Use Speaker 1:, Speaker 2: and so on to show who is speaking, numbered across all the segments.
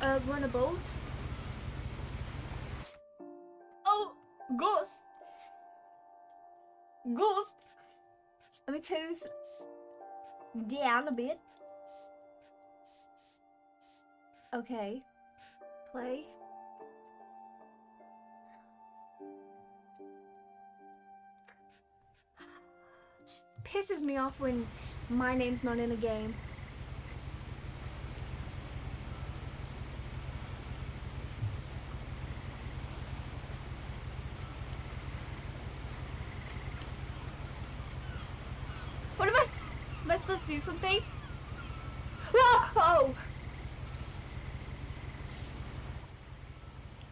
Speaker 1: Run a boat. Oh, ghost. Ghost. Let me turn this down a bit. Okay. Play. Pisses me off when my name's not in a game. What am I supposed to do something? Whoa!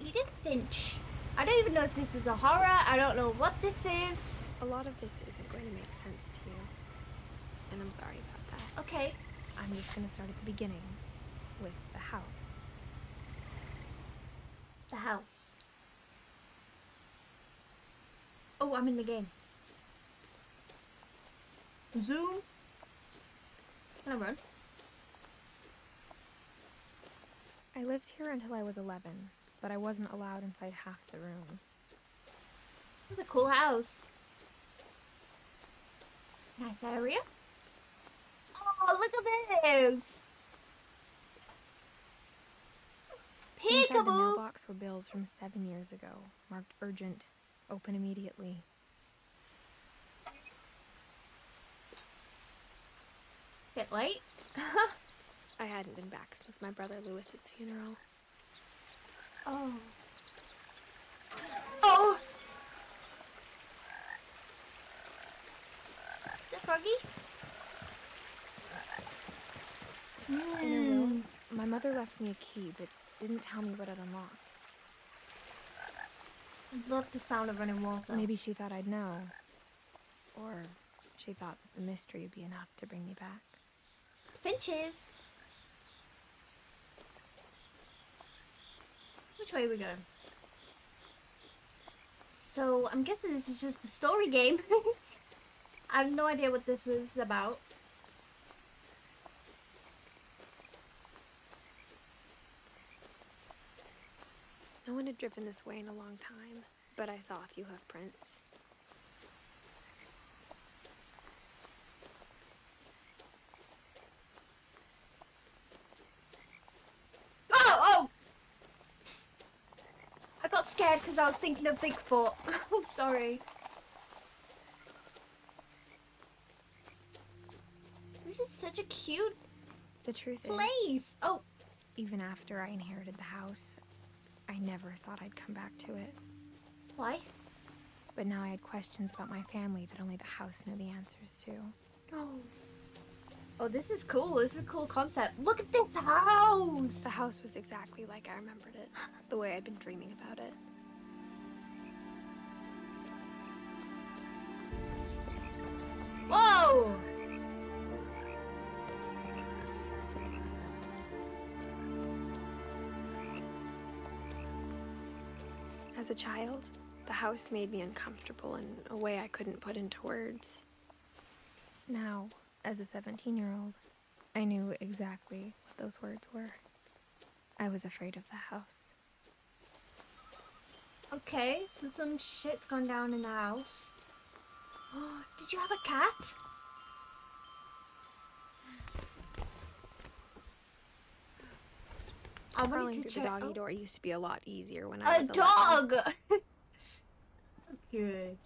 Speaker 1: Edith Finch. I don't even know if this is a horror. I don't know what this is.
Speaker 2: A lot of this isn't going to make sense to you. And I'm sorry about that.
Speaker 1: Okay.
Speaker 2: I'm just going to start at the beginning with the house.
Speaker 1: The house. Oh, I'm in the game. Zoom. Can I run?
Speaker 2: I lived here until I was 11, but I wasn't allowed inside half the rooms.
Speaker 1: It's a cool house. Nice area. Oh, look at this!
Speaker 2: Inside the
Speaker 1: Peekaboo!
Speaker 2: mailbox were bills from 7 years ago, marked urgent, open immediately.
Speaker 1: Bit late.
Speaker 2: I hadn't been back since my brother Lewis's funeral.
Speaker 1: Oh. Oh! Is it froggy?
Speaker 2: In her will, my mother left me a key, but didn't tell me what it unlocked.
Speaker 1: I love the sound of running water.
Speaker 2: Maybe she thought I'd know. Or she thought that the mystery would be enough to bring me back.
Speaker 1: Finches! Which way are we going? So, I'm guessing this is just a story game. I have no idea what this is about.
Speaker 2: No one had driven this way in a long time, but I saw a few hoof prints.
Speaker 1: Oh! I got scared because I was thinking of Bigfoot. I'm sorry. This is such a cute
Speaker 2: The truth is,
Speaker 1: place. Oh,
Speaker 2: even after I inherited the house, I never thought I'd come back to it.
Speaker 1: why?
Speaker 2: But now I had questions about my family that only the house knew the answers to.
Speaker 1: Oh. Oh, this is cool. This is a cool concept. Look at this house.
Speaker 2: The house was exactly like I remembered it, the way I'd been dreaming about it.
Speaker 1: Whoa!
Speaker 2: As a child, the house made me uncomfortable in a way I couldn't put into words. Now, as a 17-year-old, I knew exactly what those words were. I was afraid of the house.
Speaker 1: Okay, so some shit's gone down in the house. Oh, did you have a cat? I
Speaker 2: Crawling
Speaker 1: wanted
Speaker 2: through
Speaker 1: to
Speaker 2: the
Speaker 1: check.
Speaker 2: doggy door used to be a lot easier when I
Speaker 1: A
Speaker 2: was 11.
Speaker 1: dog! Good.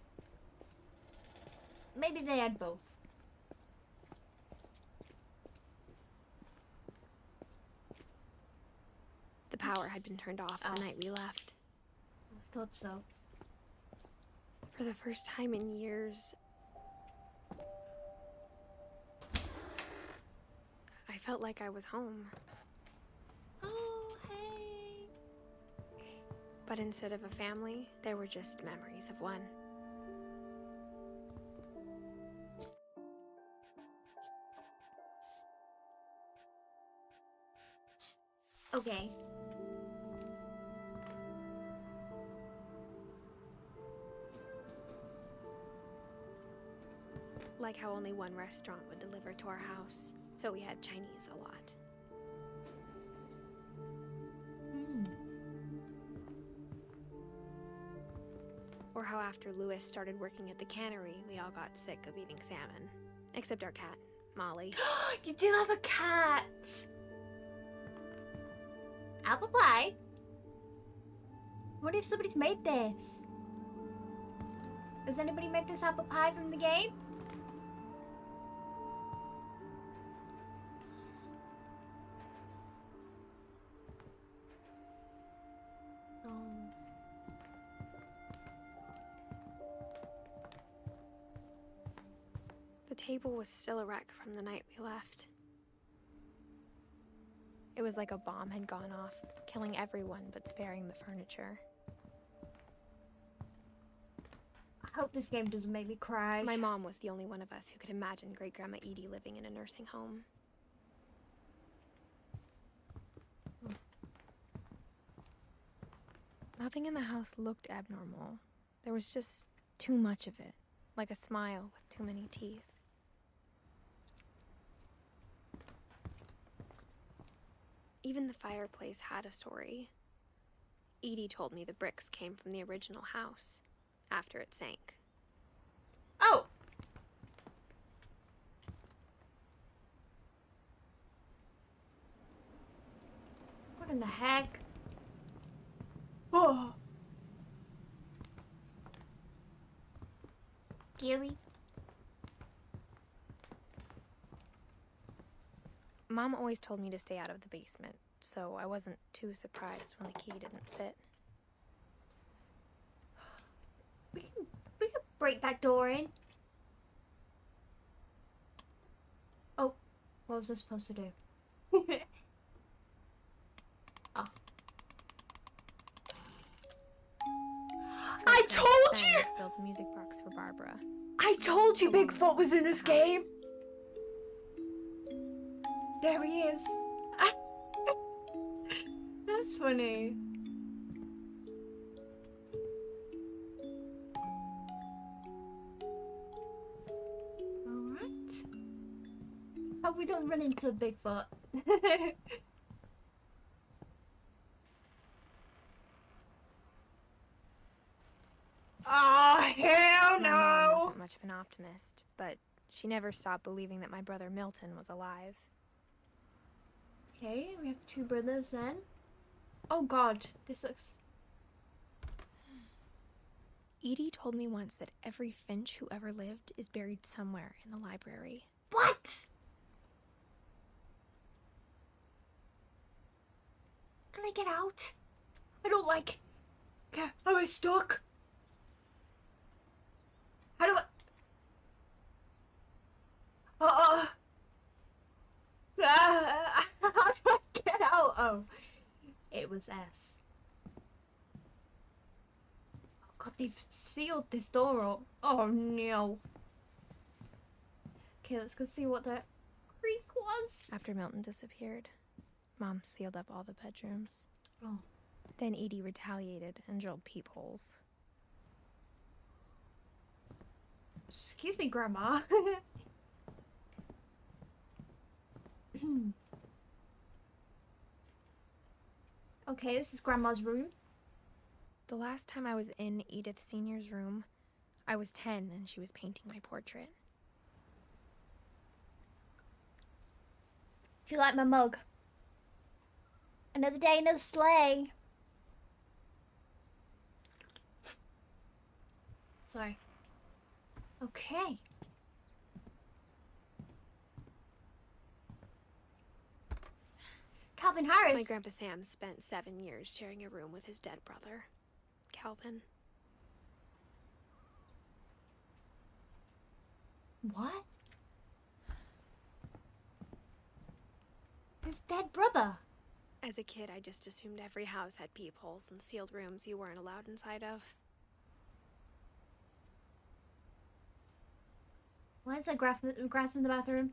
Speaker 1: Maybe they had both.
Speaker 2: The power had been turned off the night we left.
Speaker 1: I thought so.
Speaker 2: For the first time in years, I felt like I was home.
Speaker 1: Oh, hey.
Speaker 2: But instead of a family, there were just memories of one.
Speaker 1: Okay.
Speaker 2: Like how only one restaurant would deliver to our house, so we had Chinese a lot. Or how after Lewis started working at the cannery, we all got sick of eating salmon. Except our cat, Molly.
Speaker 1: You do have a cat. Apple pie? What if somebody's made this? Has anybody made this apple pie from the game? Oh.
Speaker 2: The table was still a wreck from the night we left. It was like a bomb had gone off, killing everyone but sparing the furniture.
Speaker 1: I hope this game doesn't make me cry.
Speaker 2: My mom was the only one of us who could imagine Great-Grandma Edie living in a nursing home. Nothing in the house looked abnormal. There was just too much of it, like a smile with too many teeth. Even the fireplace had a story. Edie told me the bricks came from the original house, after it sank.
Speaker 1: Oh! What in the heck? Oh! Scary.
Speaker 2: Mom always told me to stay out of the basement, so I wasn't too surprised when the key didn't fit.
Speaker 1: We can break that door in. Oh, what was I supposed to do? Oh. I told you!
Speaker 2: Built a music box for Barbara.
Speaker 1: I told you Bigfoot was in this game! There he is. That's funny. Alright. Hope we don't run into Bigfoot. Oh, hell
Speaker 2: My mom
Speaker 1: no!
Speaker 2: wasn't much of an optimist, but she never stopped believing that my brother Milton was alive.
Speaker 1: Okay, we have two brothers then. Oh god, this looks...
Speaker 2: Edie told me once that every Finch who ever lived is buried somewhere in the library.
Speaker 1: What? Can I get out? I don't like... Am I stuck? How do I... How do I get out? Oh, it was S. Oh god, they've sealed this door up. Oh no. Okay, let's go see what that creak was.
Speaker 2: After Milton disappeared, Mom sealed up all the bedrooms.
Speaker 1: Oh.
Speaker 2: Then Edie retaliated and drilled peepholes.
Speaker 1: Excuse me, Grandma. Okay, this is Grandma's room.
Speaker 2: The last time I was in Edith Sr.'s room, I was 10 and she was painting my portrait.
Speaker 1: Do you like my mug? Another day, another sleigh. Sorry. Okay. Calvin Harris.
Speaker 2: My Grandpa Sam spent 7 years sharing a room with his dead brother, Calvin.
Speaker 1: What? His dead brother?
Speaker 2: As a kid, I just assumed every house had peepholes and sealed rooms you weren't allowed inside of.
Speaker 1: Why is there grass in the bathroom?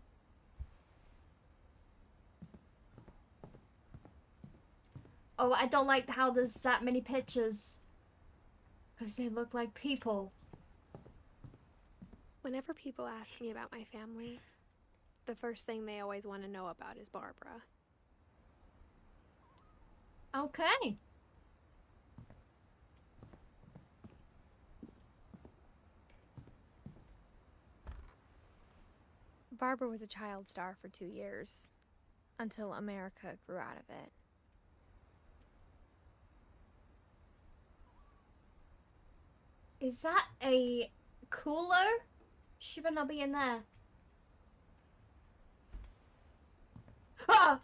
Speaker 1: Oh, I don't like how there's that many pictures. Because they look like people.
Speaker 2: Whenever people ask me about my family, the first thing they always want to know about is Barbara.
Speaker 1: Okay.
Speaker 2: Barbara was a child star for 2 years, until America grew out of it.
Speaker 1: Is that a cooler? She better not be in there. Ah!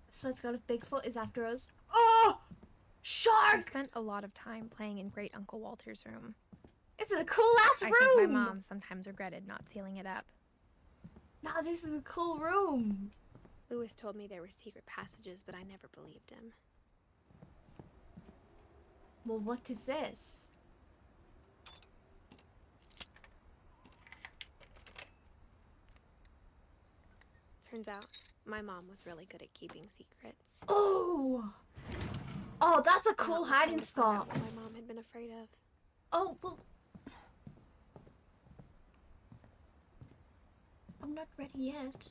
Speaker 1: I swear to God, if Bigfoot is after us. Oh!
Speaker 2: I
Speaker 1: Shark!
Speaker 2: spent a lot of time playing in Great Uncle Walter's room.
Speaker 1: It's a cool ass room!
Speaker 2: I think my mom sometimes regretted not sealing it up.
Speaker 1: Nah, this is a cool room.
Speaker 2: Lewis told me there were secret passages, but I never believed him.
Speaker 1: Well, what is this?
Speaker 2: Turns out, my mom was really good at keeping secrets.
Speaker 1: Oh! Oh, that's a cool
Speaker 2: That was when
Speaker 1: hiding
Speaker 2: I found
Speaker 1: spot.
Speaker 2: out what my mom had been afraid of.
Speaker 1: Oh, well... I'm not ready yet.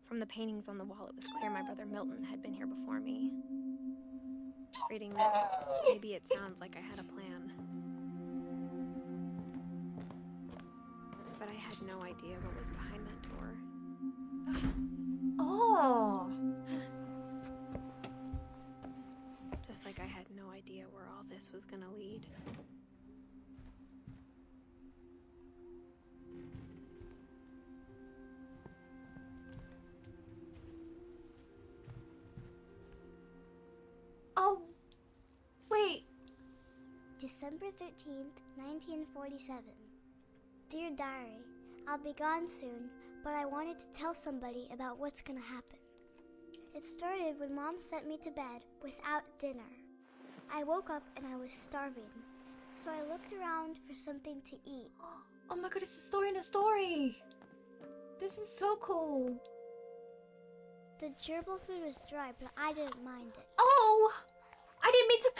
Speaker 2: From the paintings on the wall, it was clear my brother Milton had been here before me. Reading this, maybe it sounds like I had a plan. But I had no idea what was behind that door.
Speaker 1: Oh!
Speaker 2: Just like I had no idea where all this was gonna lead.
Speaker 1: Oh! Wait!
Speaker 3: December 13th, 1947. Dear Diary, I'll be gone soon, but I wanted to tell somebody about what's gonna happen. It started when Mom sent me to bed without dinner. I woke up and I was starving, so I looked around for something to eat.
Speaker 1: Oh my God, it's a story in a story! This is so cool.
Speaker 3: The gerbil food was dry, but I didn't mind it.
Speaker 1: Oh! I didn't mean to...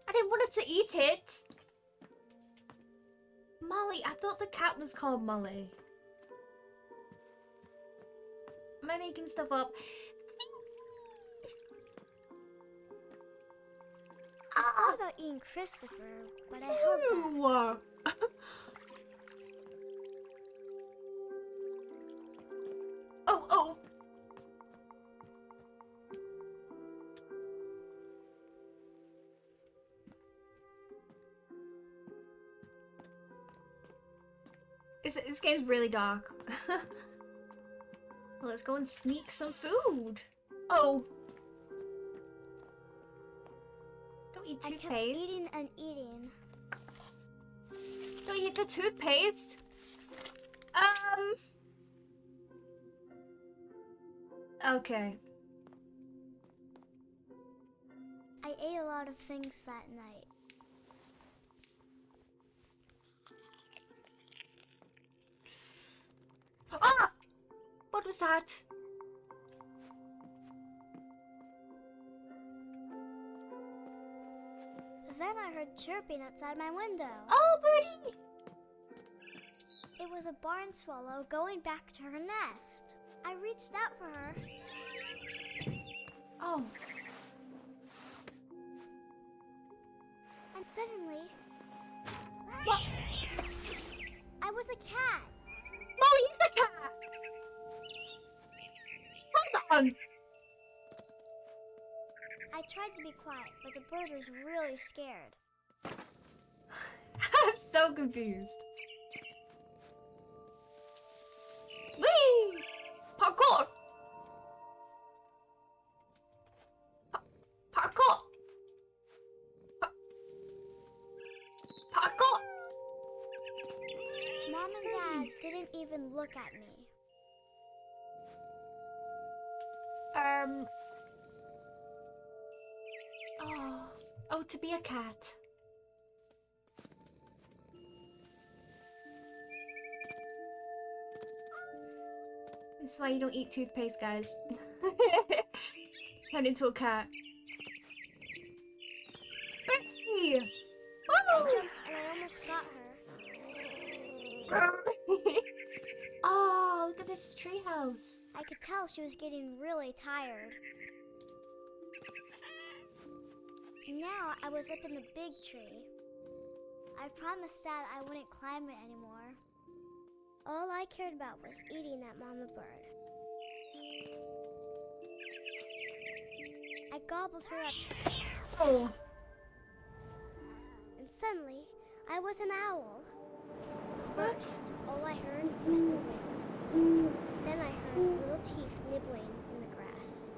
Speaker 1: I didn't want it to eat it! Molly, I thought the cat was called Molly. Am I making stuff up?
Speaker 3: I thought about eating Christopher, but I held back.
Speaker 1: Ew. Oh, oh! This game's really dark. Well, let's go and sneak some food. Oh! Don't eat
Speaker 3: I kept
Speaker 1: toothpaste.
Speaker 3: eating and eating.
Speaker 1: Don't eat the toothpaste. Okay.
Speaker 3: I ate a lot of things that night.
Speaker 1: Ah! What was that?
Speaker 3: Then I heard chirping outside my window.
Speaker 1: Oh, birdie!
Speaker 3: It was a barn swallow going back to her nest. I reached out for her.
Speaker 1: Oh.
Speaker 3: And suddenly,
Speaker 1: What?
Speaker 3: I was a cat.
Speaker 1: Molly, the cat! Hold on!
Speaker 3: I tried to be quiet, but the bird was really scared.
Speaker 1: I'm so confused. Whee! Parkour! Parkour! Parkour!
Speaker 3: Mom and Dad didn't even look at me.
Speaker 1: Oh, to be a cat. This is why you don't eat toothpaste, guys. Turn into a cat. Hey!
Speaker 3: I
Speaker 1: Oh!
Speaker 3: jumped and I almost got her.
Speaker 1: Oh, look at this treehouse.
Speaker 3: I I could tell she was getting really tired. Now I was up in the big tree. I promised Dad I wouldn't climb it anymore. All I cared about was eating that mama bird. I gobbled her up.
Speaker 1: Oh.
Speaker 3: And suddenly, I was an owl. First, all I heard was the wind. Then I heard little teeth nibbling in the grass.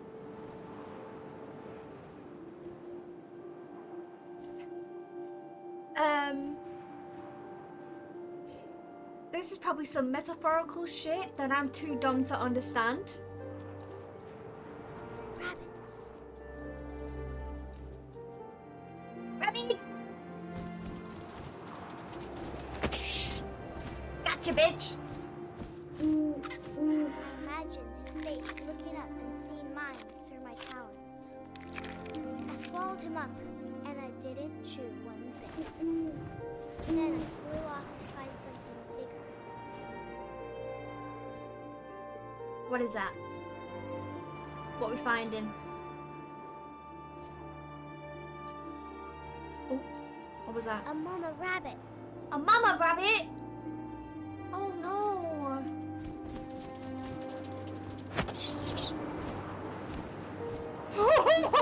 Speaker 1: This is probably some metaphorical shit that I'm too dumb to understand.
Speaker 3: Rabbits.
Speaker 1: Rabbit! Gotcha, bitch!
Speaker 3: I imagined his face looking up and seeing mine through my talons. I swallowed him up, and I didn't chew one bit. Then I flew off to find something bigger.
Speaker 1: What is that? What we finding? Oh, what was that?
Speaker 3: A mama rabbit.
Speaker 1: A mama rabbit! Oh no!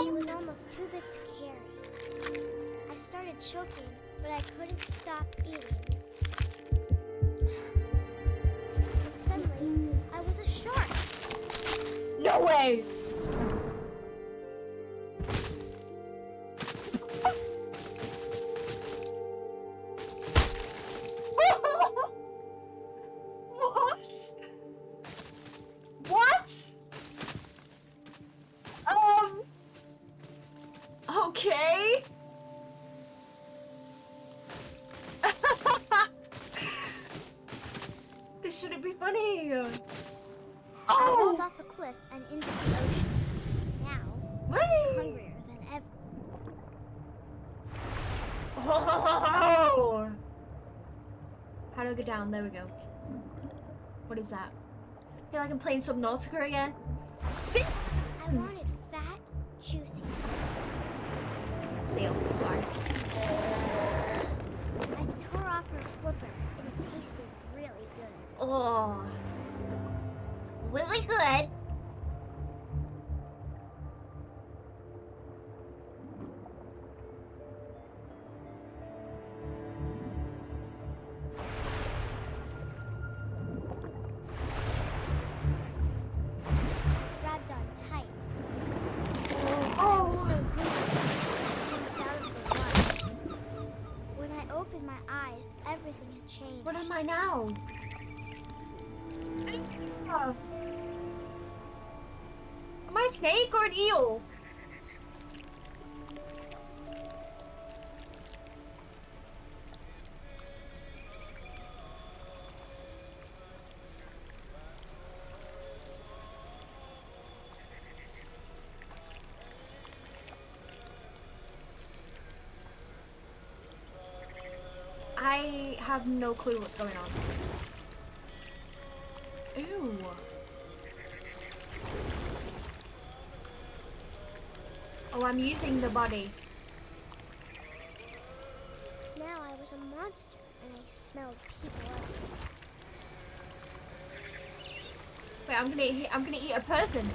Speaker 3: She was almost too big to carry. I started choking, but I couldn't stop eating. Suddenly, I was a shark.
Speaker 1: No way! What? Okay. This shouldn't be funny.
Speaker 3: I rolled off a cliff and into the ocean. Now, I was
Speaker 1: Whee!
Speaker 3: hungrier than ever.
Speaker 1: Oh! How do I go down? There we go. What is that? I feel like I'm playing Subnautica again. Sit!
Speaker 3: I wanted fat, juicy seals.
Speaker 1: Seal, sorry.
Speaker 3: I tore off her flipper, and it tasted really good.
Speaker 1: Oh. Really good.
Speaker 3: Grabbed on tight. I
Speaker 1: Oh.
Speaker 3: was so hungry, I jumped out of the water. When I opened my eyes, everything had changed.
Speaker 1: What am I now? Am I a snake or an eel? I have no clue what's going on. Ew. Oh, I'm using the body.
Speaker 3: Now I was a monster, and I smelled people everywhere.
Speaker 1: Wait, I'm gonna eat a person.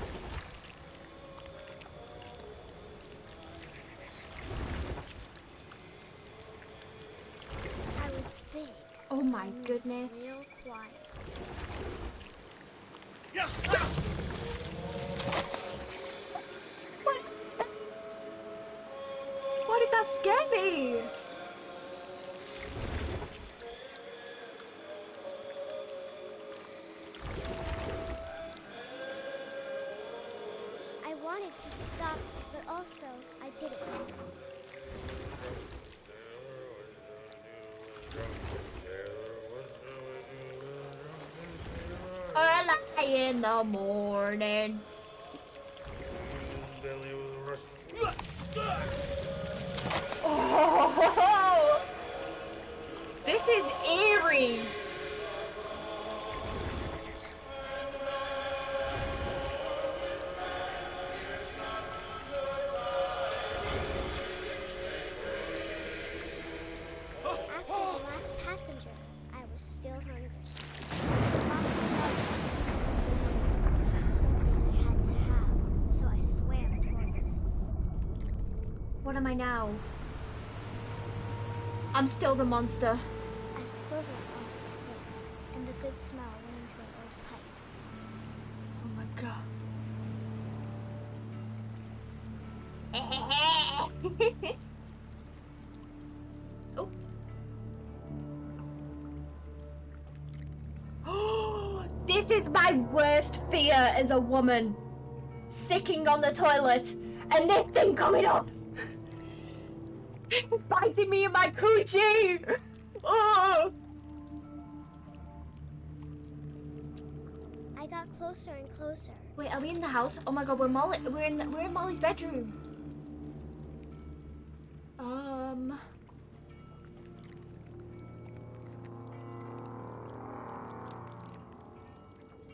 Speaker 3: I was big.
Speaker 1: Oh my
Speaker 3: and
Speaker 1: goodness.
Speaker 3: Real quiet.
Speaker 1: What? Why did that scare me?
Speaker 3: I wanted to stop, but also I didn't.
Speaker 1: Early in the morning. Oh, this is eerie. What am I now? I'm still the monster.
Speaker 3: I slithered onto the sand, and the good smell went into an old pipe.
Speaker 1: Oh my god. Oh. This is my worst fear as a woman. Sicking on the toilet and this thing coming up. Biting me in my coochie. Oh.
Speaker 3: I got closer and closer.
Speaker 1: Wait, are we in the house? Oh my god, we're in Molly's bedroom.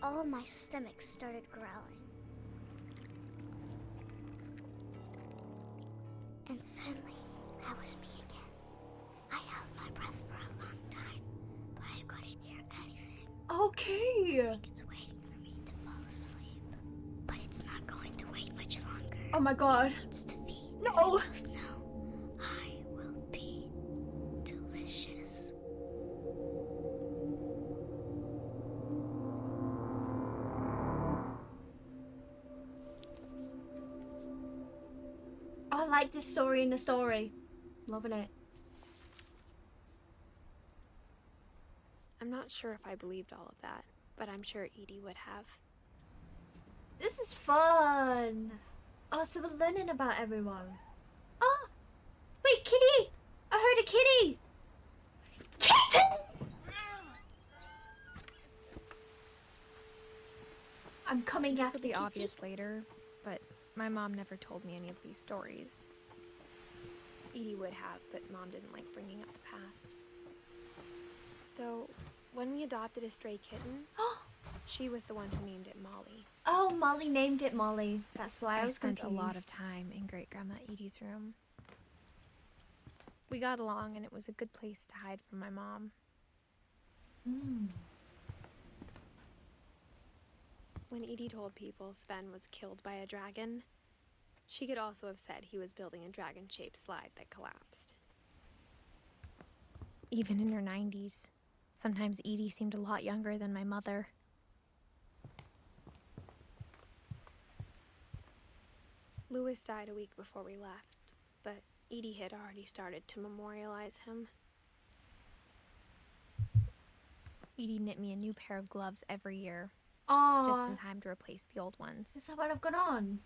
Speaker 3: All my stomach started growling. And suddenly, I was me again. I held my breath for a long time, but I couldn't hear anything.
Speaker 1: Okay.
Speaker 3: It's waiting for me to fall asleep. But it's not going to wait much longer.
Speaker 1: Oh my god.
Speaker 3: It needs to feed.
Speaker 1: No.
Speaker 3: We both know I will be delicious.
Speaker 1: I like this story in the story. Loving it.
Speaker 2: I'm not sure if I believed all of that, but I'm sure Edie would have.
Speaker 1: This is fun. Oh, so we're learning about everyone. Oh, wait, kitty! I heard a kitty! Kitten! I'm coming
Speaker 2: This
Speaker 1: after
Speaker 2: will be
Speaker 1: Kitty.
Speaker 2: obvious later, but my mom never told me any of these stories. Edie would have, but Mom didn't like bringing up the past. Though, when we adopted a stray kitten, she was the one who named it Molly.
Speaker 1: Oh, Molly named it Molly. That's why I was
Speaker 2: spent
Speaker 1: confused.
Speaker 2: a lot of time in Great-Grandma Edie's room. We got along, and it was a good place to hide from my mom. When Edie told people Sven was killed by a dragon, she could also have said he was building a dragon-shaped slide that collapsed. Even in her 90s, sometimes Edie seemed a lot younger than my mother. Louis died a week before we left, but Edie had already started to memorialize him. Edie knit me a new pair of gloves every year, just in
Speaker 1: Oh,
Speaker 2: time to replace the old ones.
Speaker 1: is that what I've got on?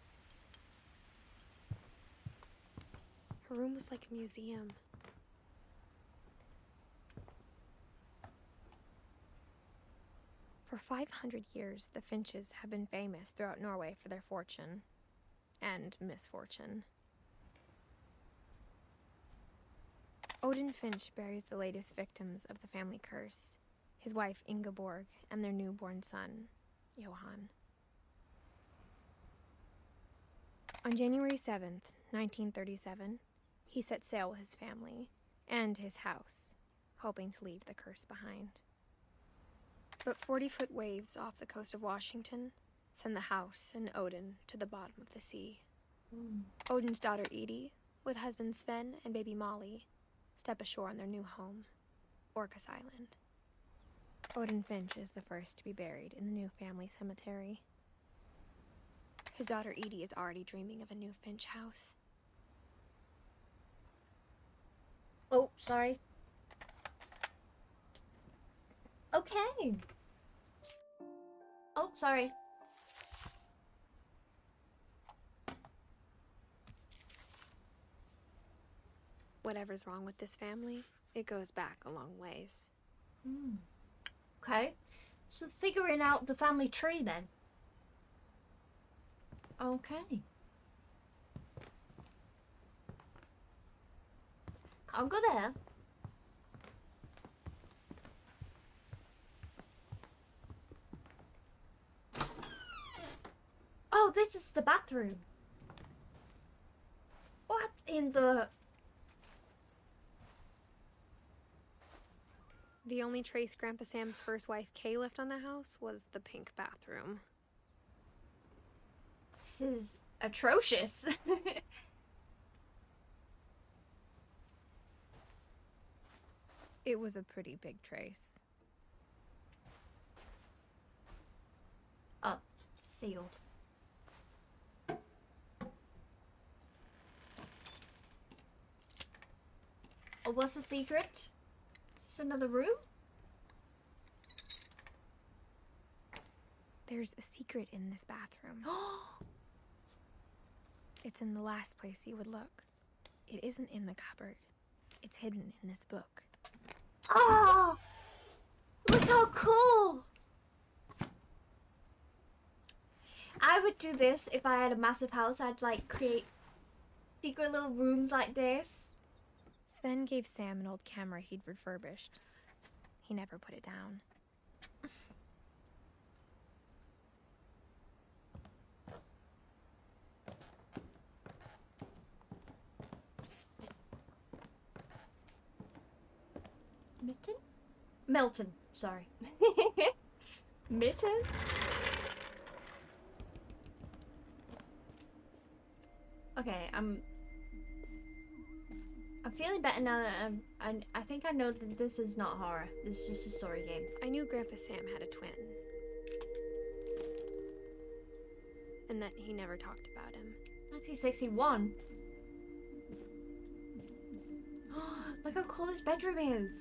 Speaker 2: Her room was like a museum. For 500 years, the Finches have been famous throughout Norway for their fortune and misfortune. Odin Finch buries the latest victims of the family curse, his wife Ingeborg and their newborn son, Johan. On January 7th, 1937, he set sail with his family and his house, hoping to leave the curse behind. But 40-foot waves off the coast of Washington send the house and Odin to the bottom of the sea. Odin's daughter Edie, with husband Sven and baby Molly, step ashore on their new home, Orcas Island. Odin Finch is the first to be buried in the new family cemetery. His daughter Edie is already dreaming of a new Finch house.
Speaker 1: Oh, sorry. Okay. Oh, sorry.
Speaker 2: Whatever's wrong with this family, it goes back a long ways.
Speaker 1: Okay. So figuring out the family tree then. Okay. Can't go there. Oh, this is the bathroom. What in the...
Speaker 2: The only trace Grandpa Sam's first wife Kay left on the house was the pink bathroom.
Speaker 1: This is atrocious.
Speaker 2: It was a pretty big trace.
Speaker 1: Oh, sealed. Oh, what's the secret? Is this another room?
Speaker 2: There's a secret in this bathroom. It's in the last place you would look. It isn't in the cupboard. It's hidden in this book.
Speaker 1: Oh! Look how cool! I would do this if I had a massive house. I'd like create secret little rooms like this.
Speaker 2: Sven gave Sam an old camera he'd refurbished. He never put it down.
Speaker 1: Mitten? Melton, sorry. Mitten? Okay, I'm feeling better now that I think I know that this is not horror. This is just a story game.
Speaker 2: I knew Grandpa Sam had a twin. And that he never talked about him.
Speaker 1: 1961. Look how cool this bedroom is.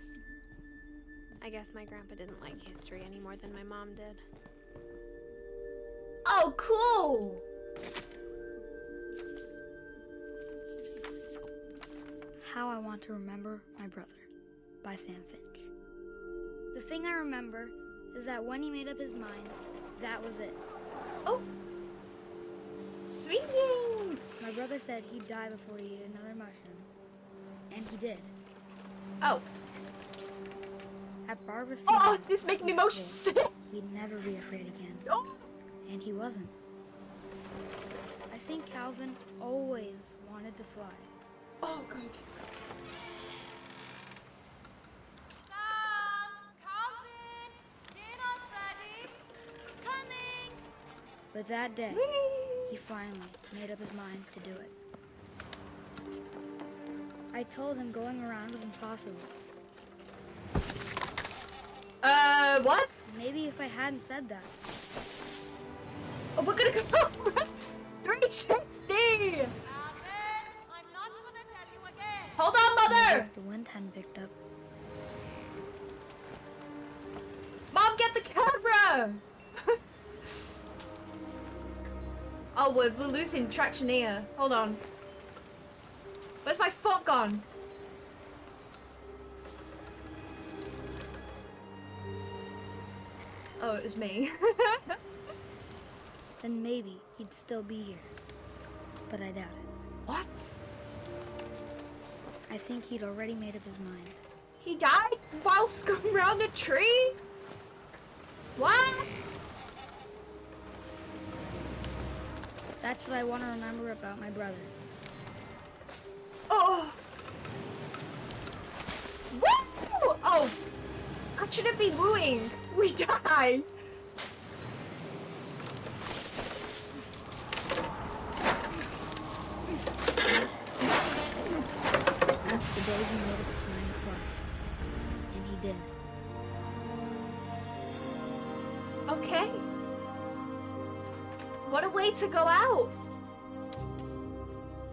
Speaker 2: I guess my grandpa didn't like history any more than my mom did.
Speaker 1: Oh, cool!
Speaker 4: How I Want to Remember My Brother by Sam Finch. The thing I remember is that when he made up his mind, that was it.
Speaker 1: Oh! Swinging!
Speaker 4: My brother said he'd die before he ate another mushroom. And he did.
Speaker 1: Oh.
Speaker 4: At Barbara's
Speaker 1: Oh,
Speaker 4: funeral,
Speaker 1: this is making me
Speaker 4: he
Speaker 1: motion
Speaker 4: swore
Speaker 1: sick.
Speaker 4: he'd never be afraid again.
Speaker 1: Oh.
Speaker 4: And he wasn't. I think Calvin always wanted to fly.
Speaker 1: Oh, God.
Speaker 4: But that day,
Speaker 1: Whee!
Speaker 4: he finally made up his mind to do it. I told him going around was impossible.
Speaker 1: What?
Speaker 4: Maybe if I hadn't said that.
Speaker 1: Oh, we're gonna go 360!
Speaker 5: I'm not gonna tell you again.
Speaker 1: Hold on, mother!
Speaker 4: The wind hadn't picked up.
Speaker 1: Mom, get the camera! Oh, we're losing traction here. Hold on. Where's my foot gone? Oh, it was me.
Speaker 4: Then maybe he'd still be here. But I doubt it.
Speaker 1: What?
Speaker 4: I think he'd already made up his mind.
Speaker 1: He died whilst going around a tree? What?
Speaker 4: That's what I want to remember about my brother.
Speaker 1: Oh. Woo! Oh. I shouldn't be wooing. We die.
Speaker 4: That's the day he made up his mind to fly. And he did.
Speaker 1: Okay. What a way to go out.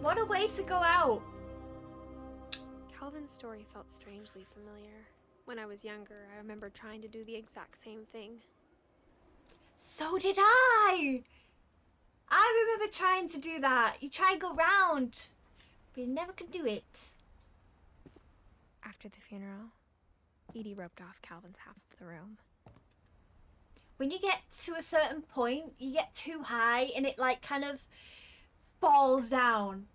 Speaker 1: What a way to go out.
Speaker 2: Calvin's story felt strangely familiar. When I was younger, I remember trying to do the exact same thing.
Speaker 1: So did I. I remember trying to do that. You try and go round, but you never could do it.
Speaker 2: After the funeral, Edie roped off Calvin's half of the room.
Speaker 1: When you get to a certain point, you get too high and it like kind of falls down.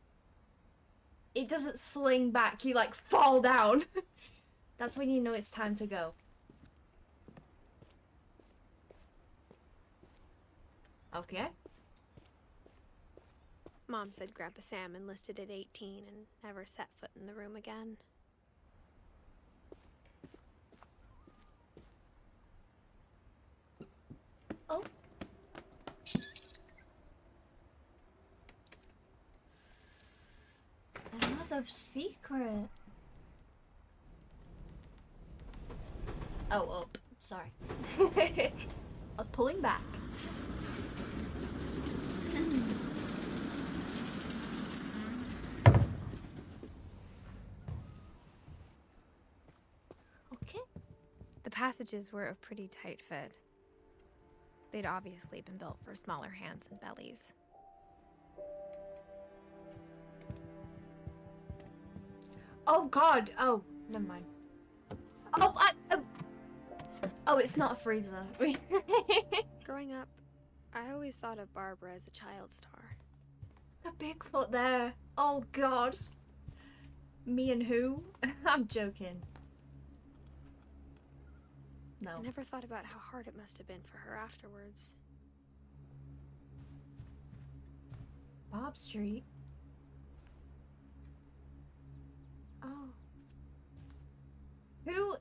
Speaker 1: It doesn't swing back, you like fall down. That's when you know it's time to go. Okay.
Speaker 2: Mom said Grandpa Sam enlisted at 18 and never set foot in the room again.
Speaker 1: Oh. Another secret. Oh, up. Sorry. I was pulling back. Okay.
Speaker 2: The passages were a pretty tight fit. They'd obviously been built for smaller hands and bellies.
Speaker 1: Oh God. Oh, never mind. Oh, it's not a freezer.
Speaker 2: Growing up, I always thought of Barbara as a child star.
Speaker 1: A Bigfoot there. Oh God. Me and who? I'm joking. No.
Speaker 2: I never thought about how hard it must have been for her afterwards.
Speaker 1: Bob Street. Oh. Who?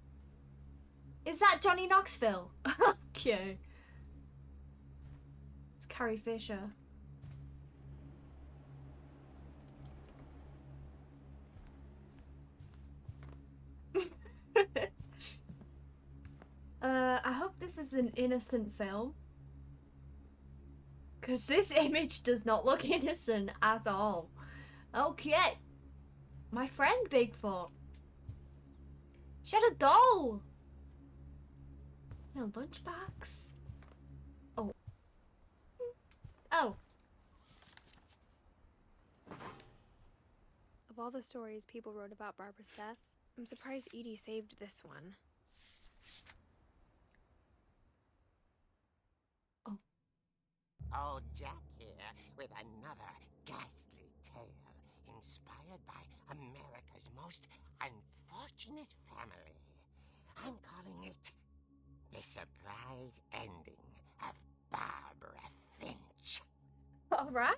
Speaker 1: Is that Johnny Knoxville? Okay. It's Carrie Fisher. I hope this is an innocent film. Because this image does not look innocent at all. Okay. My friend Bigfoot. She had a doll. No lunchbox. Oh. Oh.
Speaker 2: Of all the stories people wrote about Barbara's death, I'm surprised Edie saved this one.
Speaker 6: Old Jack here with another ghastly tale inspired by America's most unfortunate family. I'm calling it The Surprise Ending of Barbara Finch.
Speaker 1: All right.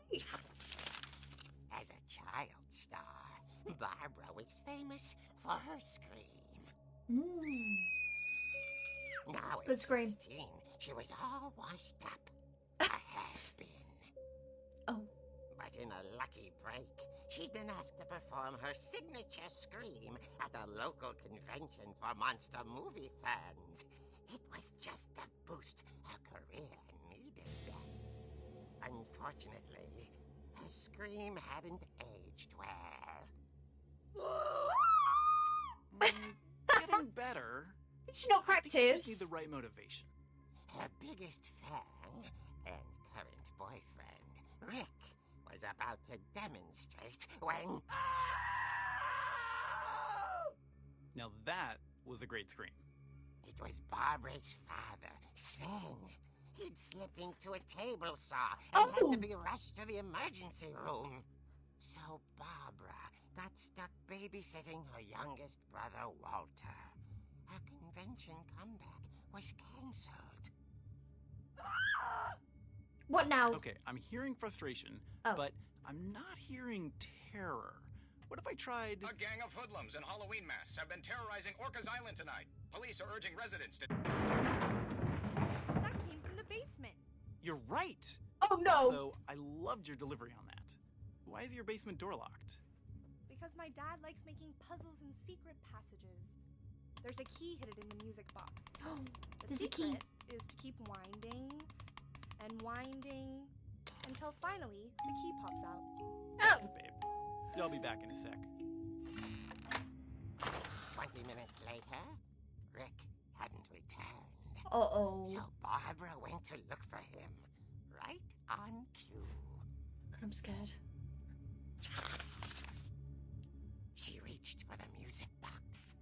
Speaker 6: As a child star, Barbara was famous for her scream. Now
Speaker 1: Good
Speaker 6: at
Speaker 1: scream.
Speaker 6: 16, she was all washed up. A has-been.
Speaker 1: Oh.
Speaker 6: But in a lucky break, she'd been asked to perform her signature scream at a local convention for monster movie fans. It was just the boost her career needed. Unfortunately, her scream hadn't aged well.
Speaker 7: Getting better.
Speaker 1: Did she not
Speaker 7: I think you
Speaker 1: practice?
Speaker 7: just need the right motivation.
Speaker 6: Her biggest fan and current boyfriend, Rick, was about to demonstrate when...
Speaker 7: Now that was a great scream.
Speaker 6: It was Barbara's father, Sven. He'd slipped into a table saw and had to be rushed to the emergency room. So Barbara got stuck babysitting her youngest brother, Walter. Her convention comeback was cancelled.
Speaker 1: What now?
Speaker 7: Okay, I'm hearing frustration, but I'm not hearing terror. What if I tried...
Speaker 8: A gang of hoodlums in Halloween masks have been terrorizing Orcas Island tonight. Police are urging residents to...
Speaker 5: That came from the basement.
Speaker 7: You're right!
Speaker 1: Oh no!
Speaker 7: So, I loved your delivery on that. Why is your basement door locked?
Speaker 5: Because my dad likes making puzzles and secret passages. There's a key hidden in the music box. The
Speaker 1: There's a key.
Speaker 5: secret is to keep winding and winding until finally the key pops out.
Speaker 1: Oh.
Speaker 7: Babe. I'll be back in a sec.
Speaker 6: 20 minutes later, Rick hadn't returned.
Speaker 1: Uh-oh.
Speaker 6: So Barbara went to look for him, right on cue.
Speaker 1: God, I'm scared.
Speaker 6: She reached for the music box.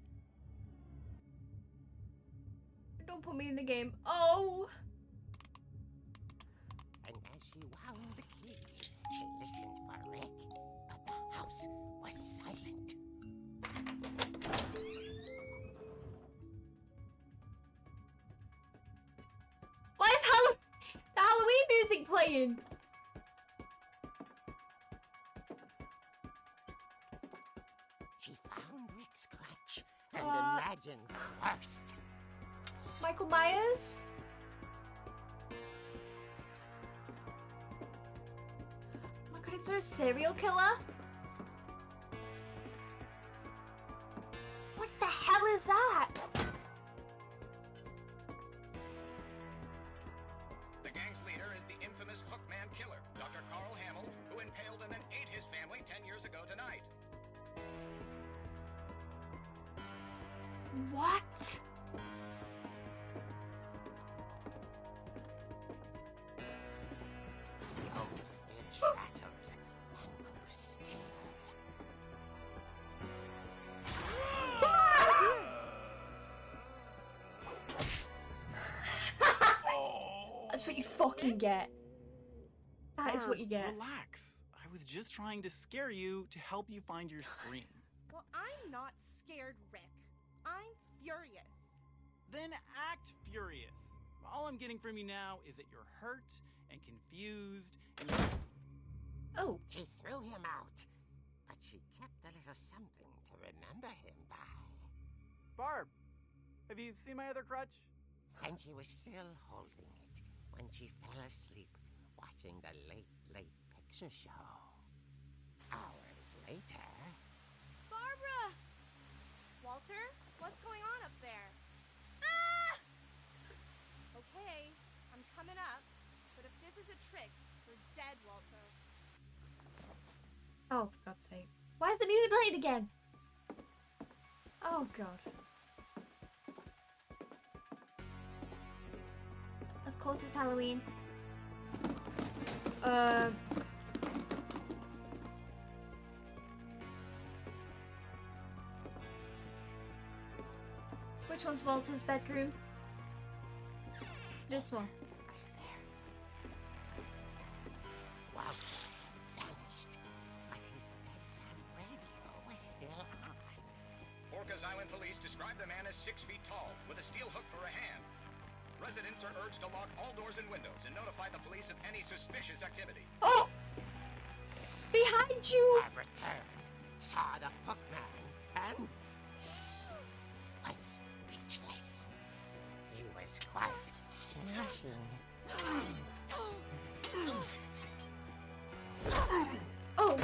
Speaker 1: Don't put me in the game. Oh!
Speaker 6: And as she wound the key, she listened for Rick, but the house was silent.
Speaker 1: Why is the Halloween music playing?
Speaker 6: She found Rick's crutch and imagined the worst.
Speaker 1: Michael Myers? Oh my god, is there a serial killer? What the hell is that?
Speaker 8: infamous Hookman killer, Dr. Carl Hamill, who impaled and then ate his family 10 years ago tonight.
Speaker 1: What?
Speaker 6: The old fridge rattled and grew still.
Speaker 1: That's what you fucking get. That is what you get.
Speaker 7: Relax. I was just trying to scare you to help you find your scream.
Speaker 5: Well, I'm not scared, Rick. I'm furious.
Speaker 7: Then act furious. All I'm getting from you now is that you're hurt and confused and
Speaker 1: Oh.
Speaker 6: She threw him out, but she kept a little something to remember him by.
Speaker 7: Barb, have you seen my other crutch?
Speaker 6: And she was still holding it when she fell asleep watching the Late Late Picture Show. Hours later...
Speaker 5: Barbara! Walter, what's going on up there? Ah! Okay, I'm coming up, but if this is a trick, you're dead, Walter.
Speaker 1: Oh, for God's sake. Why is the music playing again? Oh, God. Of course it's Halloween. Which one's Walter's bedroom? This one.
Speaker 6: Walter vanished, but his bedside radio was still on.
Speaker 8: Orcas Island police describe the man as 6 feet tall, with a steel hook for a hand. Residents are urged to lock all doors and windows and notify the police of any suspicious activity.
Speaker 1: Oh! Behind you!
Speaker 6: Barb returned, saw the hookman, and was speechless. He was quite smashing.
Speaker 1: Oh!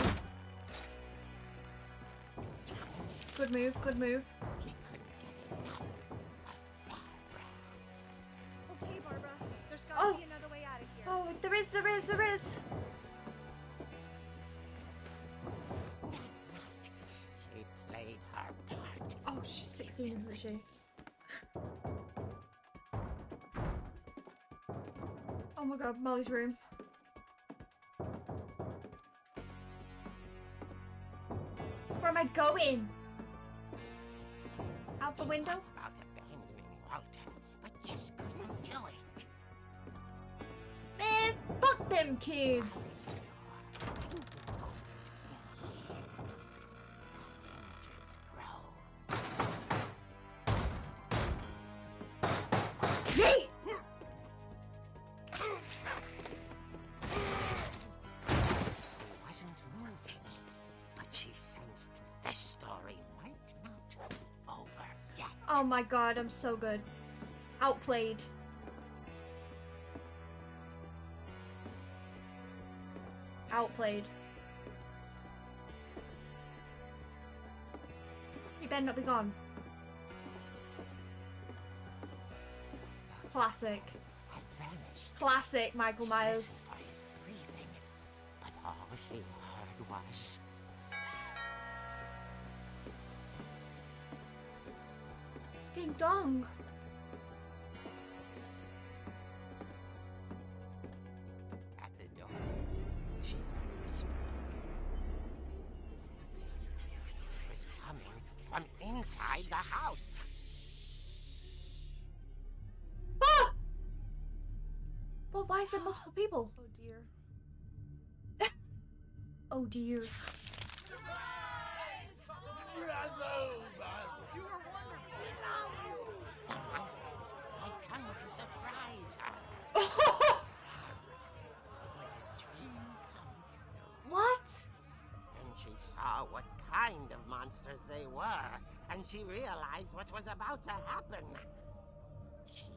Speaker 1: Good move, good move.
Speaker 6: He couldn't get enough of Barbara.
Speaker 5: Okay, Barbara, there's gotta
Speaker 1: Oh.
Speaker 5: be another way out of here.
Speaker 1: Oh, there is.
Speaker 6: That night, she played her part.
Speaker 1: Oh, she's 16, isn't she? Oh my God, Molly's room. Where am I going? Out the
Speaker 6: She
Speaker 1: window?
Speaker 6: thought about abandoning Walter, but just couldn't do it.
Speaker 1: Man, fuck them kids! Yeet!
Speaker 6: He wasn't moving, but she sensed the story might not be over yet.
Speaker 1: Oh my God, I'm so good. Outplayed. Outplayed. You better not be gone. Classic.
Speaker 6: Had vanished.
Speaker 1: Classic Michael
Speaker 6: She
Speaker 1: Myers.
Speaker 6: listened for his breathing, but all she heard was
Speaker 1: Ding dong.
Speaker 6: at the door. She heard whispering. It was coming from inside the house.
Speaker 1: Ah! Well, why is there multiple people?
Speaker 5: Oh dear.
Speaker 1: Oh dear.
Speaker 6: The monsters had come to surprise her.
Speaker 1: Oh!
Speaker 6: It was a dream come true.
Speaker 1: What?
Speaker 6: Then she saw what kind of monsters they were, and she realized what was about to happen. She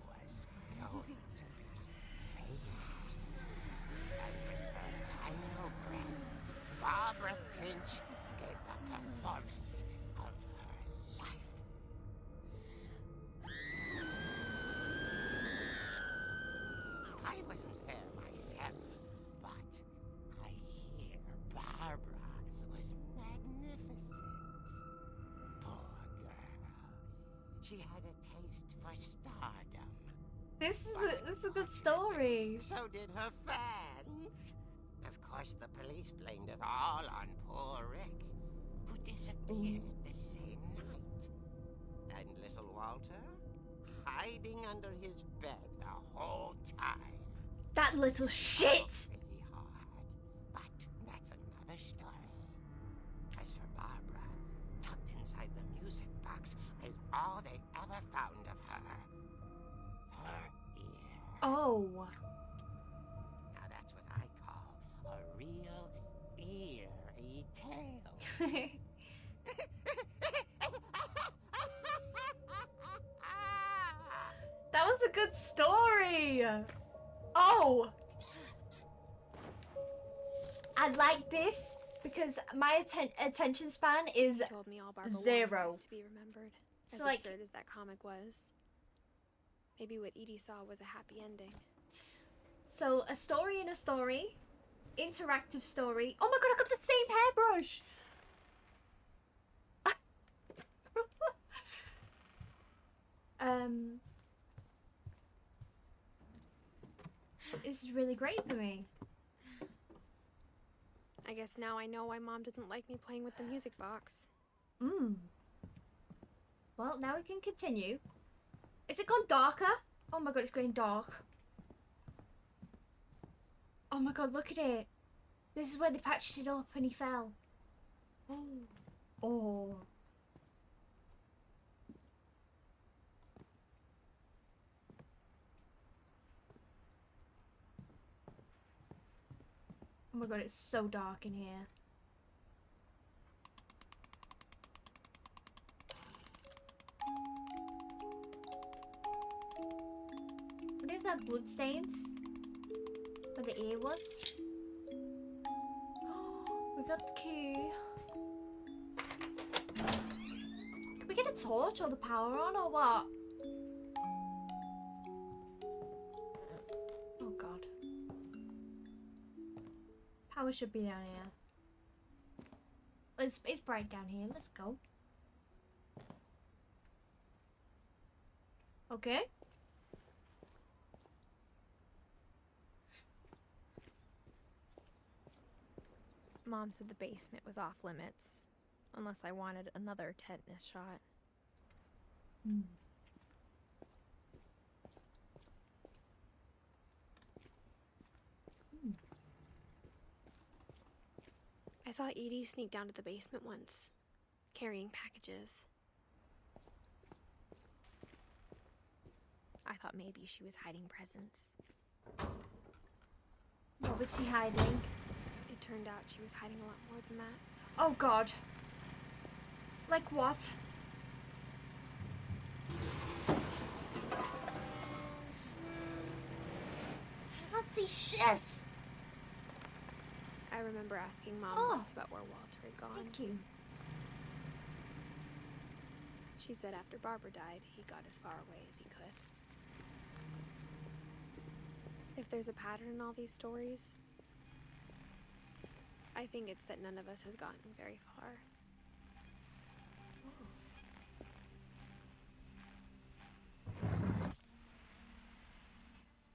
Speaker 6: was going to be famous. And with her final breath, Barbara Finch gave the performance of her life. I wasn't there myself, she had a taste for stardom.
Speaker 1: This is a good story.
Speaker 6: So did her fans. Of course, the police blamed it all on poor Rick, who disappeared the same night. And little Walter, hiding under his bed the whole time.
Speaker 1: That little shit!
Speaker 6: Pretty hard, but that's another story. As for Barbara, tucked inside the music box is all they ever found of her. Her ear.
Speaker 1: Oh.
Speaker 6: Now that's what I call a real eerie tale.
Speaker 1: That was a good story. Oh. I like this because my attention span is
Speaker 2: Told me all Barbara
Speaker 1: zero.
Speaker 2: wanted was to be remembered.
Speaker 1: So,
Speaker 2: As
Speaker 1: like-
Speaker 2: absurd as that comic was. Maybe what Edie saw was a happy ending.
Speaker 1: So, a story in a story. Interactive story. Oh my god, I got the same hairbrush! This is really great for me.
Speaker 2: I guess now I know why Mom didn't like me playing with the music box.
Speaker 1: Well, now we can continue. Is it gone darker? Oh my god, it's going dark. Oh my god, look at it. This is where they patched it up and he fell. Oh. Oh my god, it's so dark in here. What if that blood stains? Where the ear was? We got the key. Can we get a torch or the power on or what? Oh god. Power should be down here. It's bright down here. Let's go. Okay.
Speaker 2: Mom said the basement was off limits, unless I wanted another tetanus shot. I saw Edie sneak down to the basement once, carrying packages. I thought maybe she was hiding presents.
Speaker 1: What was she hiding?
Speaker 2: It turned out she was hiding a lot more than that.
Speaker 1: Oh god. Like what? I can't see shit.
Speaker 2: I remember asking Mom
Speaker 1: Oh.
Speaker 2: once about where Walter had gone.
Speaker 1: Thank you.
Speaker 2: She said after Barbara died, he got as far away as he could. If there's a pattern in all these stories, I think it's that none of us has gotten very far.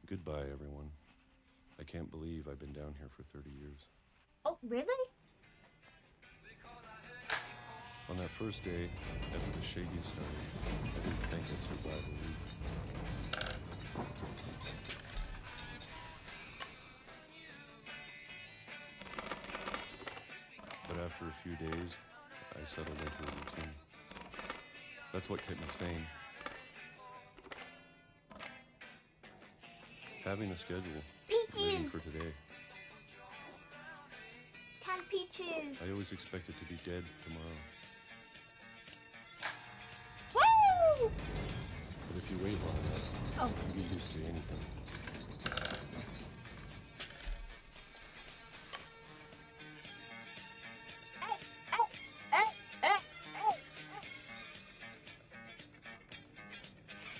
Speaker 9: Goodbye, everyone. I can't believe I've been down here for 30 years.
Speaker 1: Oh, really?
Speaker 9: On that first day, after the shaking started, I didn't think I'd survive a week. But after a few days, I settled into a routine. That's what kept me sane. Having a schedule, living for today.
Speaker 1: Canned peaches.
Speaker 9: I always expected to be dead tomorrow.
Speaker 1: Woo!
Speaker 9: But if you wait long enough, you get used to anything.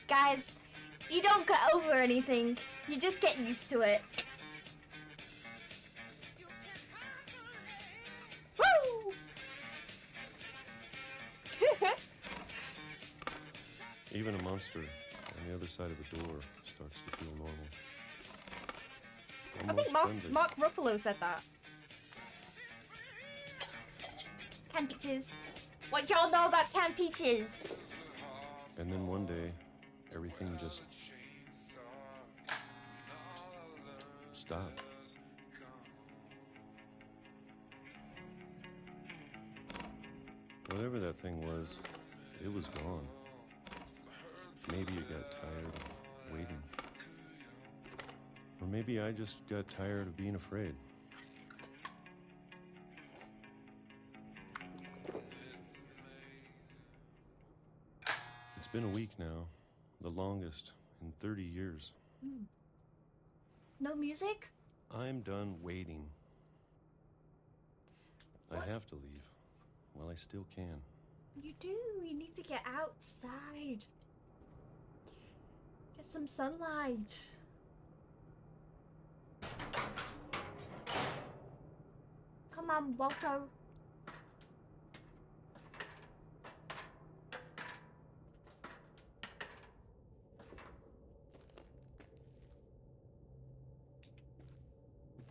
Speaker 1: Guys, you don't get over anything. You just get used to it. Woo!
Speaker 9: Even a monster on the other side of a door starts to feel normal.
Speaker 1: I think
Speaker 9: Almost friendly.
Speaker 1: Mark Ruffalo said that. Canned peaches. What y'all know about canned peaches?
Speaker 9: And then one day, everything just stopped. Whatever that thing was, it was gone. Maybe it got tired of waiting. Or maybe I just got tired of being afraid. It's been a week now, the longest in 30 years.
Speaker 1: No music?
Speaker 9: I'm done waiting.
Speaker 1: What?
Speaker 9: I have to leave while I still can.
Speaker 1: You do. You need to get outside. Get some sunlight. Come on, Walter.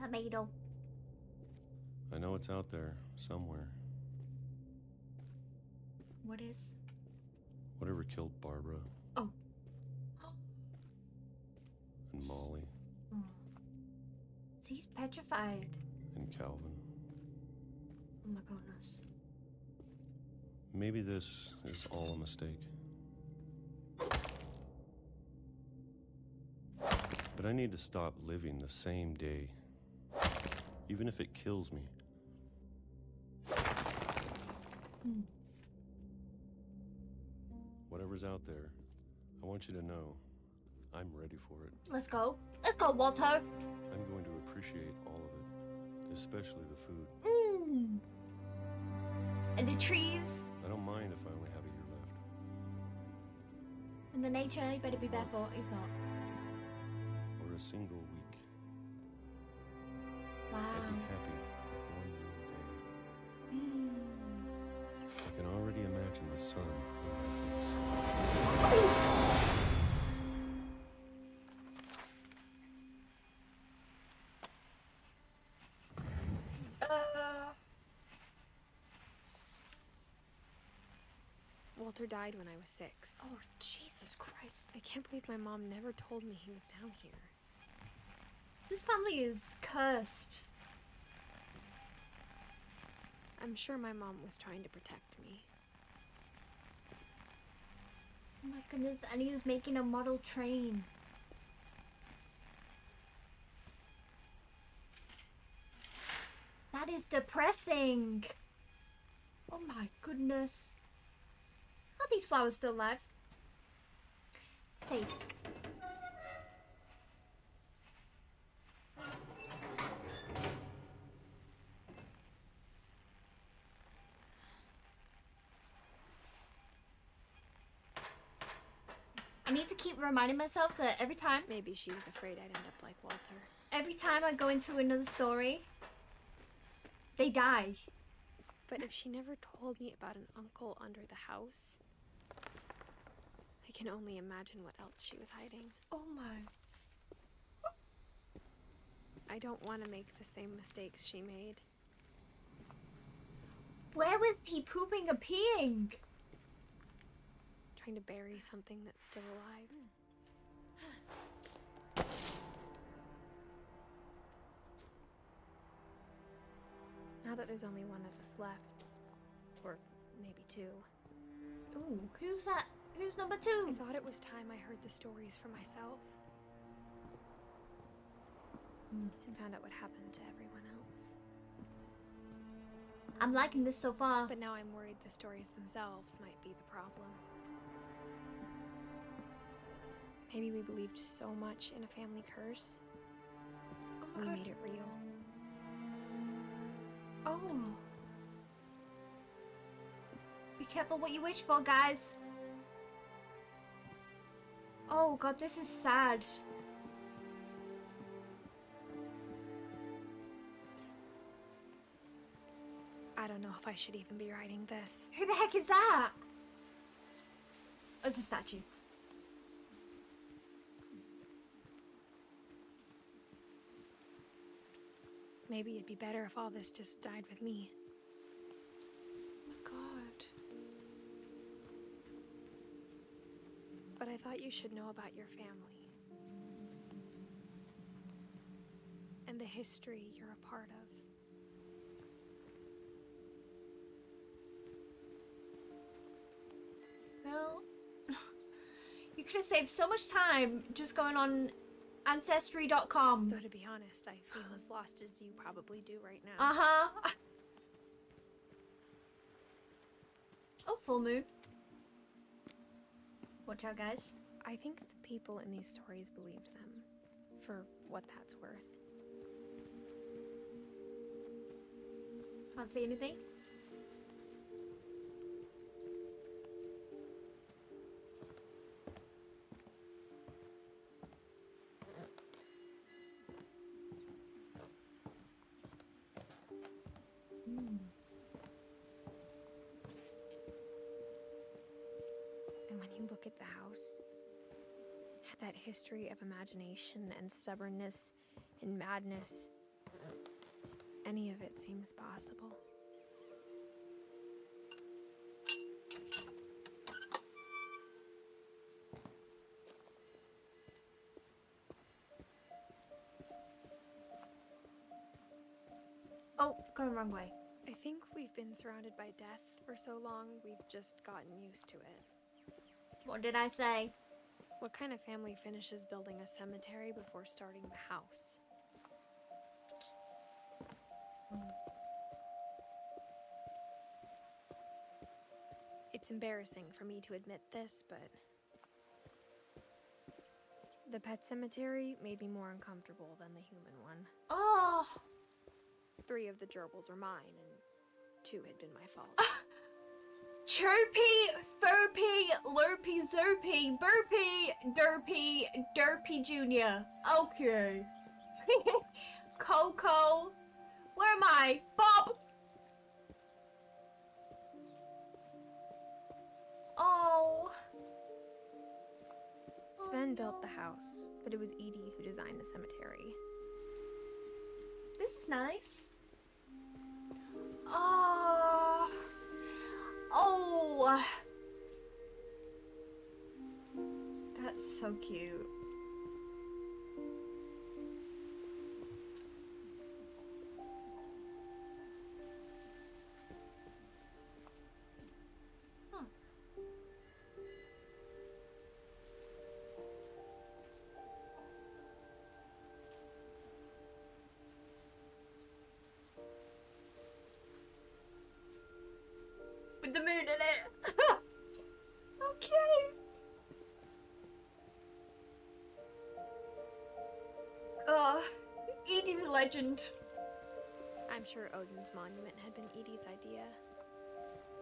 Speaker 1: Tomato.
Speaker 9: I know it's out there somewhere.
Speaker 1: What is?
Speaker 9: Whatever killed Barbara
Speaker 1: Oh.
Speaker 9: and Molly
Speaker 1: Oh. See, he's petrified.
Speaker 9: and Calvin.
Speaker 1: Oh my goodness.
Speaker 9: Maybe this is all a mistake. But I need to stop living the same day, even if it kills me. Whatever's out there, I want you to know I'm ready for it.
Speaker 1: Let's go. Let's go, Walter.
Speaker 9: I'm going to appreciate all of it, especially the food.
Speaker 1: Mmm. And the trees.
Speaker 9: I don't mind if I only have a year left.
Speaker 1: And the nature. You better be barefoot. He's not.
Speaker 9: Or a single week.
Speaker 1: Wow.
Speaker 9: I'd be happy with one new day.
Speaker 1: Mm.
Speaker 9: I can already imagine the sun on my face.
Speaker 2: Walter died when I was 6.
Speaker 1: Oh, Jesus Christ.
Speaker 2: I can't believe my mom never told me he was down here.
Speaker 1: This family is cursed.
Speaker 2: I'm sure my mom was trying to protect me.
Speaker 1: Oh my goodness, and he was making a model train. That is depressing. Oh my goodness. Are these flowers still alive? Fake. I need to keep reminding myself that every time
Speaker 2: Maybe she was afraid I'd end up like Walter.
Speaker 1: I go into another story, they die.
Speaker 2: But if she never told me about an uncle under the house, I can only imagine what else she was hiding.
Speaker 1: Oh my.
Speaker 2: I don't want to make the same mistakes she made.
Speaker 1: Where was he pooping or peeing?
Speaker 2: Trying to bury something that's still alive. Now that there's only one of us left, or maybe 2,
Speaker 1: Ooh, who's that? Who's number
Speaker 2: I
Speaker 1: 2?
Speaker 2: thought it was time I heard the stories for myself and found out what happened to everyone else.
Speaker 1: I'm liking this so far.
Speaker 2: But now I'm worried the stories themselves might be the problem. Maybe we believed so much in a family curse,
Speaker 1: Oh my
Speaker 2: we
Speaker 1: God.
Speaker 2: made it real.
Speaker 1: Oh. Be careful what you wish for, guys. Oh God, this is sad.
Speaker 2: I don't know if I should even be writing this.
Speaker 1: Who the heck is that? Oh, it's a statue.
Speaker 2: Maybe it'd be better if all this just died with me.
Speaker 1: Oh my god.
Speaker 2: But I thought you should know about your family. And the history you're a part of.
Speaker 1: Well, you could have saved so much time just going on Ancestry.com.
Speaker 2: Though to be honest, I feel as lost as you probably do right now.
Speaker 1: Uh-huh. Oh, full moon. Watch out, guys.
Speaker 2: I think the people in these stories believed them, for what that's worth.
Speaker 1: Can't see anything.
Speaker 2: And when you look at the house, that history of imagination and stubbornness and madness, any of it seems possible.
Speaker 1: Oh, going the wrong way.
Speaker 2: I think we've been surrounded by death for so long, we've just gotten used to it.
Speaker 1: What did I say?
Speaker 2: What kind of family finishes building a cemetery before starting the house? It's embarrassing for me to admit this, but the pet cemetery made me more uncomfortable than the human one.
Speaker 1: Oh!
Speaker 2: 3 of the gerbils are mine, and 2 had been my fault.
Speaker 1: Chirpy, Furpy, Lurpy, Zerpy, Burpy, Derpy, Derpy Jr. Okay. Coco. Where am I? Bob! Oh.
Speaker 2: Sven built the house, but it was Edie who designed the cemetery.
Speaker 1: This is nice. Oh. Oh. That's so cute. Huh. With the moon in it. Okay. Edie's a legend.
Speaker 2: I'm sure Odin's monument had been Edie's idea.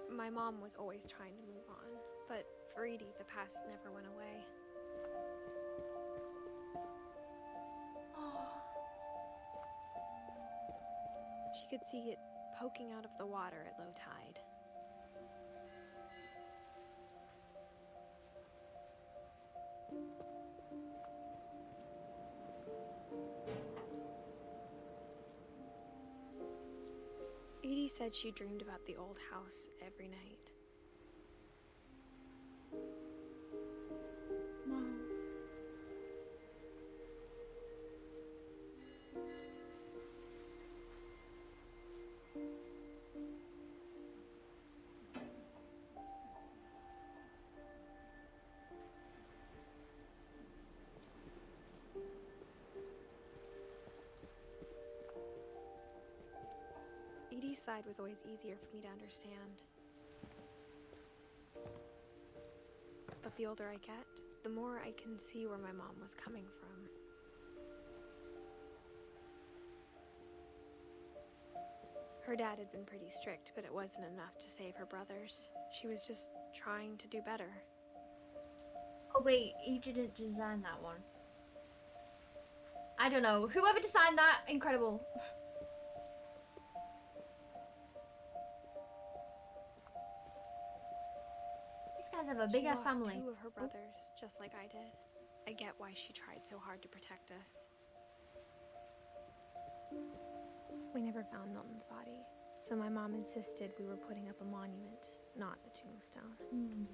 Speaker 2: My mom was always trying to move on, but for Edie, the past never went away. She could see it poking out of the water at low tide. Edie said she dreamed about the old house every night. Edie's side was always easier for me to understand. But the older I get, the more I can see where my mom was coming from. Her dad had been pretty strict, but it wasn't enough to save her brothers. She was just trying to do better.
Speaker 1: Oh wait, you didn't design that one. I don't know. Whoever designed that, incredible. These guys have a big
Speaker 2: She
Speaker 1: ass
Speaker 2: lost
Speaker 1: family.
Speaker 2: 2 of her brothers, just like I did. I get why she tried so hard to protect us. We never found Milton's body, so my mom insisted we were putting up a monument, not a tombstone.
Speaker 1: Hmm.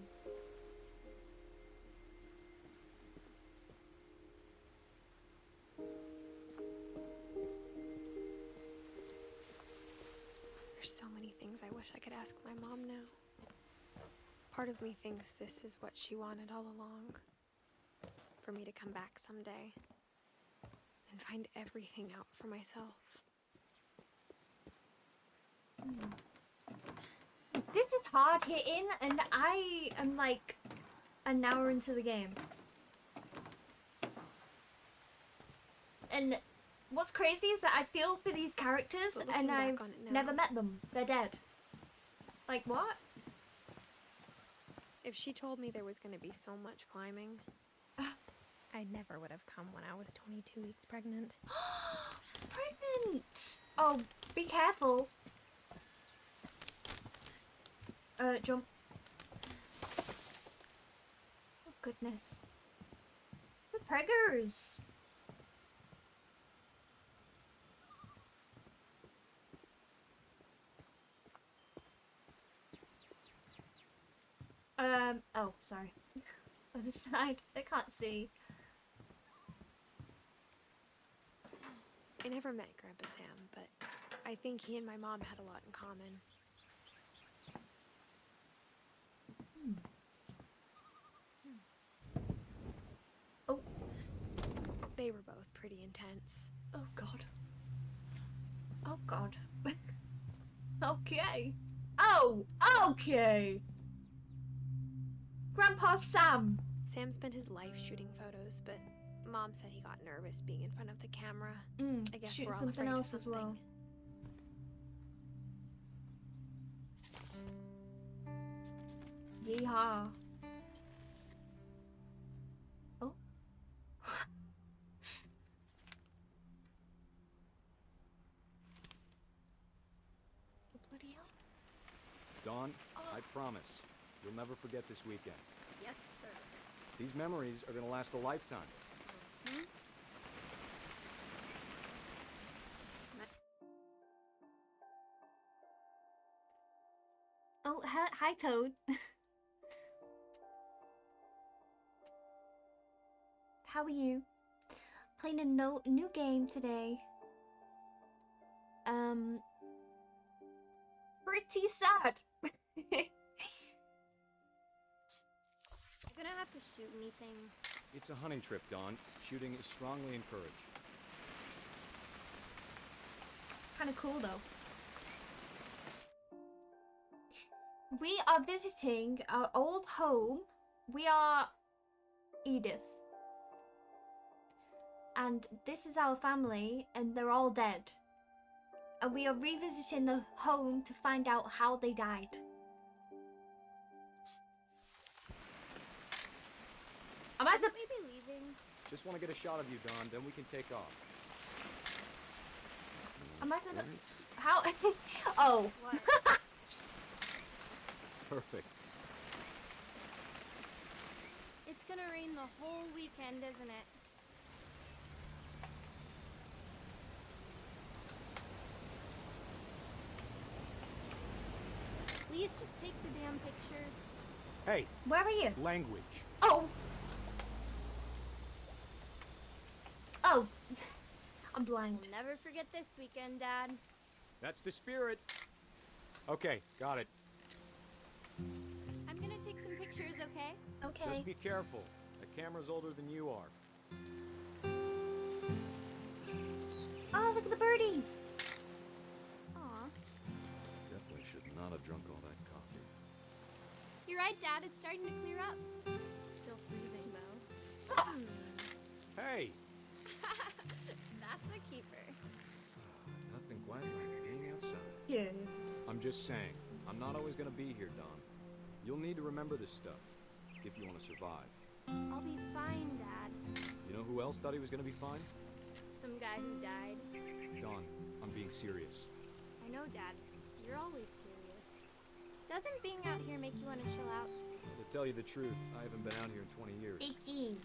Speaker 2: There's so many things I wish I could ask my mom now. Part of me thinks this is what she wanted all along. For me to come back someday and find everything out for myself.
Speaker 1: This is hard hitting, and I am like an hour into the game. And what's crazy is that I feel for these characters,
Speaker 2: But
Speaker 1: and
Speaker 2: looking back
Speaker 1: I've
Speaker 2: on it now-
Speaker 1: never met them. They're dead. Like, what?
Speaker 2: If she told me there was going to be so much climbing, I never would have come when I was 22 weeks pregnant.
Speaker 1: Pregnant! Oh, be careful. Jump. Oh, goodness. The preggers. Oh, sorry. Other side. I can't see.
Speaker 2: I never met Grandpa Sam, but I think he and my mom had a lot in common.
Speaker 1: Oh.
Speaker 2: They were both pretty intense.
Speaker 1: Oh, God. Oh, God. Okay. Oh, okay. Grandpa Sam.
Speaker 2: Sam spent his life shooting photos, but Mom said he got nervous being in front of the camera. I guess
Speaker 1: Shoot
Speaker 2: we're all
Speaker 1: something
Speaker 2: afraid
Speaker 1: else
Speaker 2: of
Speaker 1: as well.
Speaker 2: something.
Speaker 1: Yeehaw. Oh. The bloody hell?
Speaker 10: Dawn, I promise, you'll never forget this weekend.
Speaker 4: Yes, sir.
Speaker 10: These memories are gonna last a lifetime.
Speaker 1: Oh, hi, Toad. How are you? Playing a new game today. Pretty sad.
Speaker 4: You're gonna have to shoot anything.
Speaker 10: It's a hunting trip, Dawn. Shooting is strongly encouraged.
Speaker 1: Kind of cool though. We are visiting our old home. We are Edith. And this is our family, and they're all dead. And we are revisiting the home to find out how they died. Am I
Speaker 4: Should we be leaving?
Speaker 10: Just want to get a shot of you, Dawn, then we can take off.
Speaker 1: Am I supposed? How? Oh.
Speaker 4: What?
Speaker 10: Perfect.
Speaker 4: It's gonna rain the whole weekend, isn't it? Please just take the damn picture.
Speaker 10: Hey,
Speaker 1: Where are you?
Speaker 10: language.
Speaker 1: Oh. Oh. I'm blind.
Speaker 4: We'll never forget this weekend, Dad.
Speaker 10: That's the spirit. Okay, got it.
Speaker 4: I'm gonna take some pictures, okay?
Speaker 1: Okay.
Speaker 10: Just be careful. The camera's older than you are.
Speaker 1: Oh, look at the birdie.
Speaker 4: Aw.
Speaker 9: Definitely should not have drunk all that coffee.
Speaker 4: You're right, Dad. It's starting to clear up. Still freezing, though.
Speaker 10: Hey!
Speaker 4: That's a keeper.
Speaker 9: Nothing quite like being outside.
Speaker 1: Yeah.
Speaker 10: I'm just saying, I'm not always gonna be here, Dawn. You'll need to remember this stuff, if you want to survive.
Speaker 4: I'll be fine, Dad.
Speaker 10: You know who else thought he was gonna be fine?
Speaker 4: Some guy who died.
Speaker 10: Dawn, I'm being serious.
Speaker 4: I know, Dad. You're always serious. Doesn't being out here make you want to chill out?
Speaker 10: Well, To tell you the truth, I haven't been out here in 20 years.
Speaker 1: Itchy.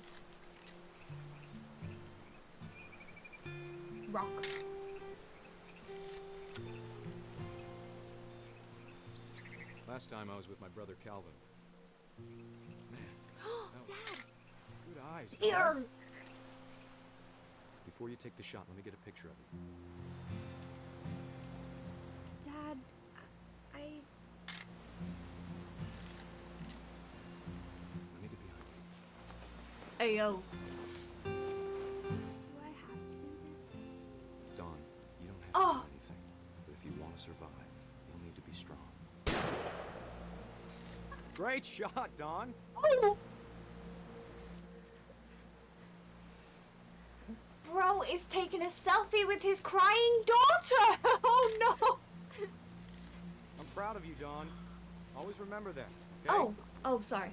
Speaker 1: Rock.
Speaker 10: Last time I was with my brother Calvin. Man,
Speaker 2: Dad!
Speaker 10: good eyes.
Speaker 1: Here!
Speaker 10: Before you take the shot, let me get a picture of you.
Speaker 2: Dad, I...
Speaker 10: Let me get behind you.
Speaker 1: Hey, yo.
Speaker 2: Do I have to do this?
Speaker 10: Dawn, you don't have
Speaker 1: Oh.
Speaker 10: to do anything. But if you want to survive, you'll need to be strong. Great shot, Dawn!
Speaker 1: Oh! Bro is taking a selfie with his crying daughter! Oh no!
Speaker 10: I'm proud of you, Dawn. Always remember that, okay?
Speaker 1: Oh, sorry.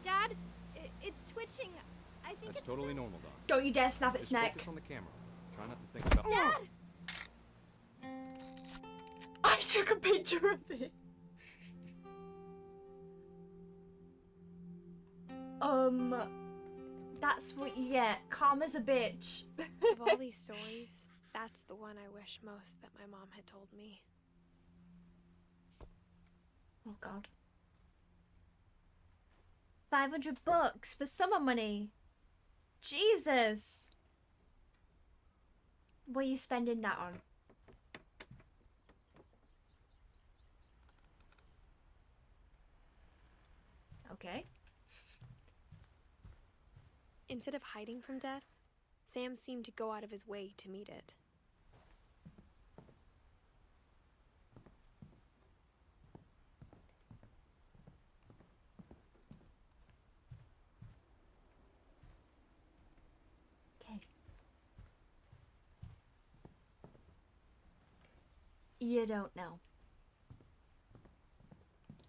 Speaker 2: Dad, it's twitching. I think
Speaker 10: That's
Speaker 2: it's
Speaker 10: totally normal, Dawn.
Speaker 1: Don't you dare snap its
Speaker 10: Just
Speaker 1: neck.
Speaker 10: focus on the camera. Try not to think about...
Speaker 2: Dad!
Speaker 1: I took a picture of it. That's what you get. Calm as a bitch.
Speaker 2: Of all these stories, that's the one I wish most that my mom had told me.
Speaker 1: Oh god. $500 for summer money. Jesus. What are you spending that on? Okay.
Speaker 2: Instead of hiding from death, Sam seemed to go out of his way to meet it.
Speaker 1: Okay. You don't know.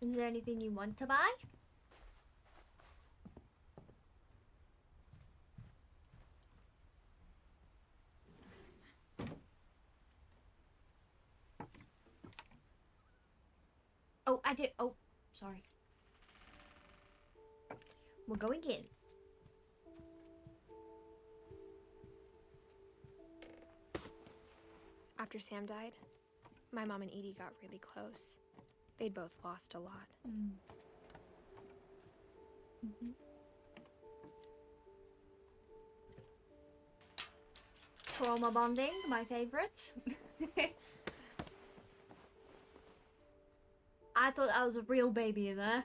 Speaker 1: Is there anything you want to buy? Oh, I did. Oh, sorry. We're going in.
Speaker 2: After Sam died, my mom and Edie got really close. They'd both lost a lot.
Speaker 1: Trauma bonding, my favorite. I thought that was a real baby in there.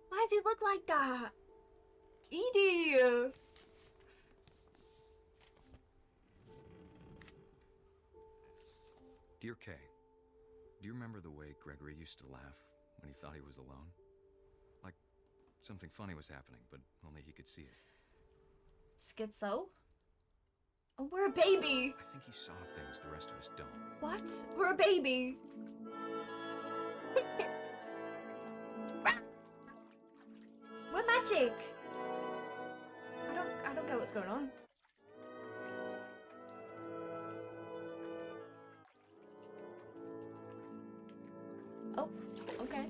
Speaker 1: Why does he look like that? Edie!
Speaker 10: Dear Kay, do you remember the way Gregory used to laugh when he thought he was alone? Like something funny was happening, but only he could see it.
Speaker 1: Schizo? Oh, we're a baby!
Speaker 10: I think he saw things the rest of us don't.
Speaker 1: What? We're a baby! We're magic! I don't get what's going on. Oh, okay.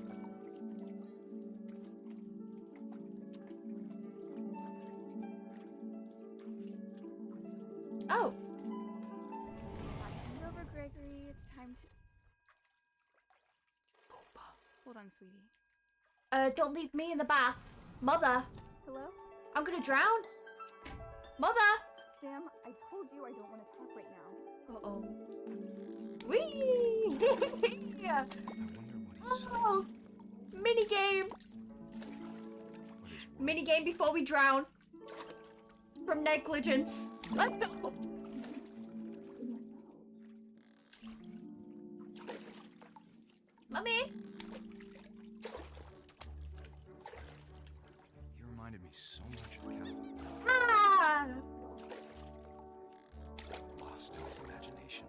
Speaker 1: Oh!
Speaker 5: Watching over Gregory, it's time to... Hold on, sweetie.
Speaker 1: Don't leave me in the bath. Mother!
Speaker 5: Hello?
Speaker 1: I'm gonna drown! Mother!
Speaker 5: Sam, I told you I don't want to talk right now.
Speaker 1: Uh-oh. Whee!
Speaker 10: I wonder what he's
Speaker 1: Oh! Minigame!
Speaker 10: what his
Speaker 1: Minigame before we drown. From negligence. Let's go! Mummy!
Speaker 10: He reminded me so much of Calvin.
Speaker 1: Ah!
Speaker 10: Lost in his imagination.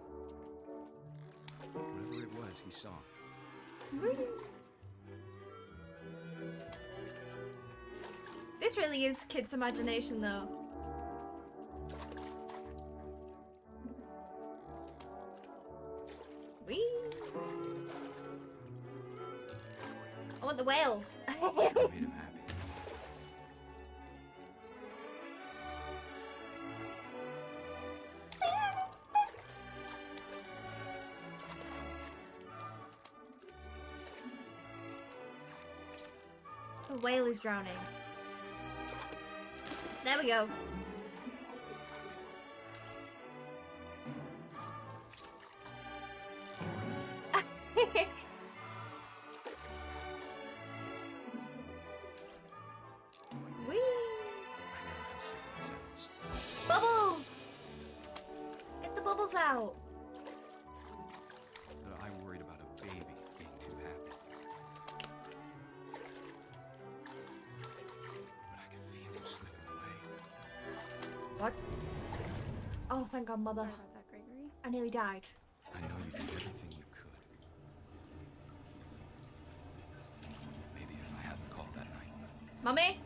Speaker 10: Whatever it was, he saw.
Speaker 1: This really is kids' imagination, though. want the whale.
Speaker 10: Made him happy.
Speaker 1: The whale is drowning. There we go. Whee!
Speaker 10: I know how silly it sounds.
Speaker 1: Bubbles! Get the bubbles out.
Speaker 10: But I worried about a baby being too happy. But I could feel him slipping away.
Speaker 1: What? Oh, thank God, Mother.
Speaker 2: Sorry about that, Gregory.
Speaker 1: I nearly died.
Speaker 10: I know you did everything you could. Maybe if I hadn't called that night.
Speaker 1: Mummy?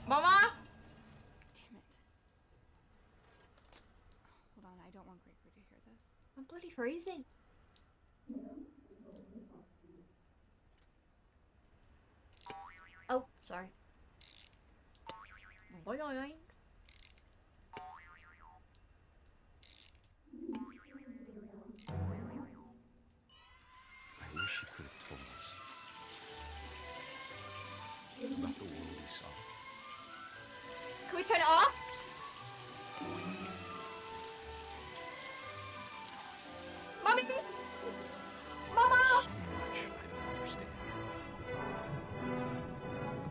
Speaker 1: Mama?
Speaker 5: Damn it. Hold on, I don't want Gregory to hear this.
Speaker 1: I'm bloody freezing. Oh, sorry. Boing, boing.
Speaker 10: I wish he could have told us about the world he saw.
Speaker 1: Can we turn it off? Mommy! Mama!
Speaker 10: So much I don't understand.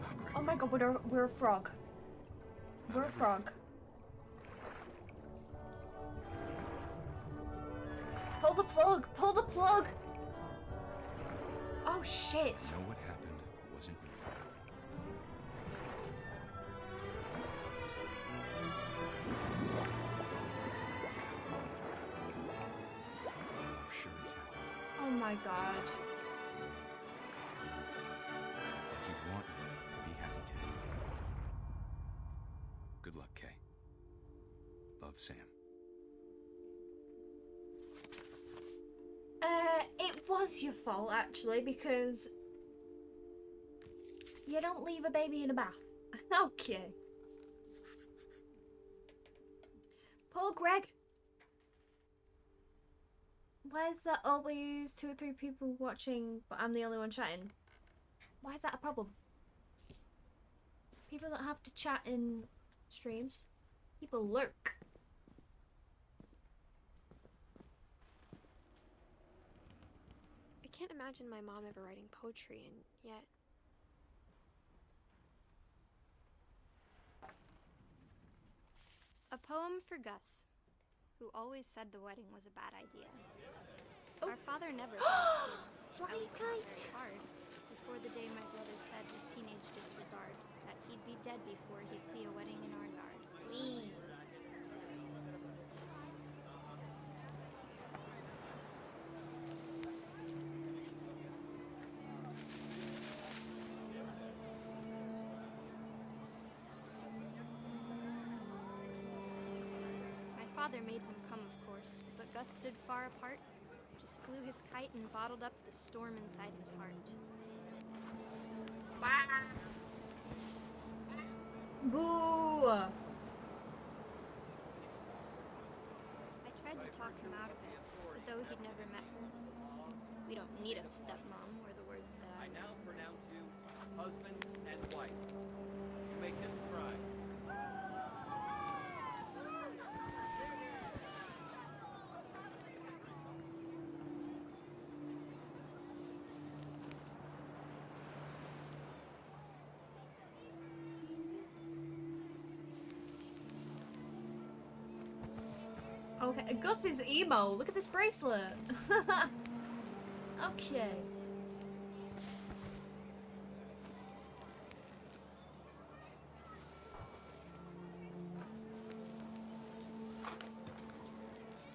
Speaker 10: About Gregory.
Speaker 1: Oh my God, we're a frog. We're a frog. Pull the plug! Pull the plug! Oh shit!
Speaker 10: I know what happened wasn't your fault. I'm sure he's happy.
Speaker 1: Oh my God.
Speaker 10: But he'd want you to be happy too. Good luck, Kay. Love, Sam.
Speaker 1: It was your fault actually because you don't leave a baby in a bath. Okay. Poor Greg. Why is there always 2 or 3 people watching, but I'm the only one chatting? Why is that a problem? People don't have to chat in streams. People lurk.
Speaker 2: I can't imagine my mom ever writing poetry, and yet.
Speaker 11: A poem for Gus, who always said the wedding was a bad idea. Our father never had kids,
Speaker 1: Fly
Speaker 11: at least not
Speaker 1: kite.
Speaker 11: very hard, before the day my brother said with teenage disregard that he'd be dead before he'd see a wedding in our yard.
Speaker 1: Wee.
Speaker 11: My father made him come, of course, but Gus stood far apart, just flew his kite and bottled up the storm inside his heart.
Speaker 1: Boo!
Speaker 11: I tried to talk him out of it, but though he'd never met her, we don't need a stepmom, were the words that I
Speaker 12: now pronounce you husband and wife. You may kiss the bride.
Speaker 1: Okay, Gus is emo. Look at this bracelet. Okay.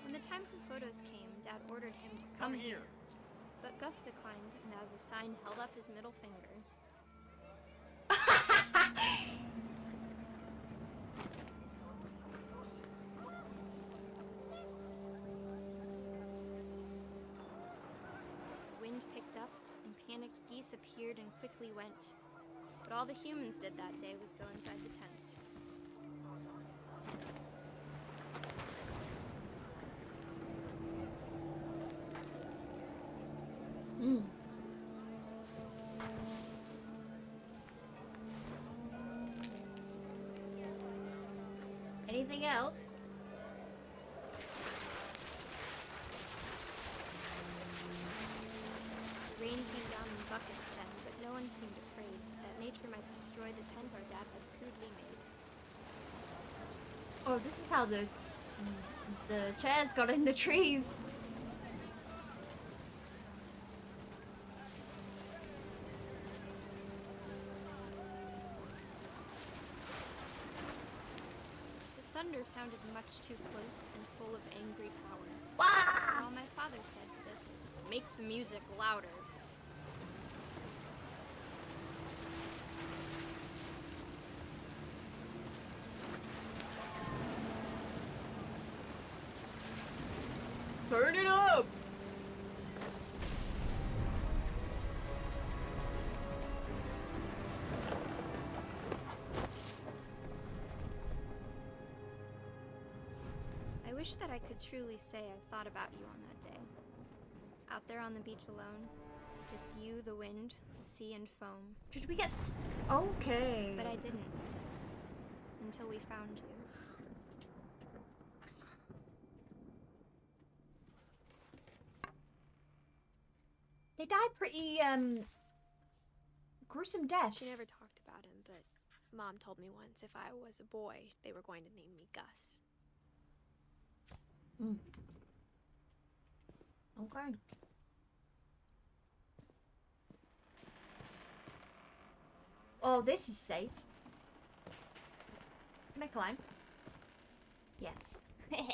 Speaker 11: When the time for photos came, Dad ordered him to come here. But Gus declined, and as a sign held up his middle finger. The wind picked up, and and panicked geese appeared and quickly went. But all the humans did that day was go inside the tent.
Speaker 1: Anything else?
Speaker 11: The rain came down in buckets then, but no one seemed afraid that nature might destroy the tent our dad had crudely made.
Speaker 1: Oh, this is how the chairs got in the trees.
Speaker 11: The thunder sounded much too close and full of angry power.
Speaker 1: Wah!
Speaker 11: All my father said to this was, "Make the music louder."
Speaker 1: Turn it up!
Speaker 11: I wish that I could truly say I thought about you on that day. Out there on the beach alone, just you, the wind, the sea, and foam.
Speaker 1: Did we get okay?
Speaker 11: But I didn't. Until we found you.
Speaker 1: They died pretty, gruesome deaths.
Speaker 2: She never talked about him, but Mom told me once if I was a boy, they were going to name me Gus.
Speaker 1: Okay. Oh, this is safe. Can I climb? Yes.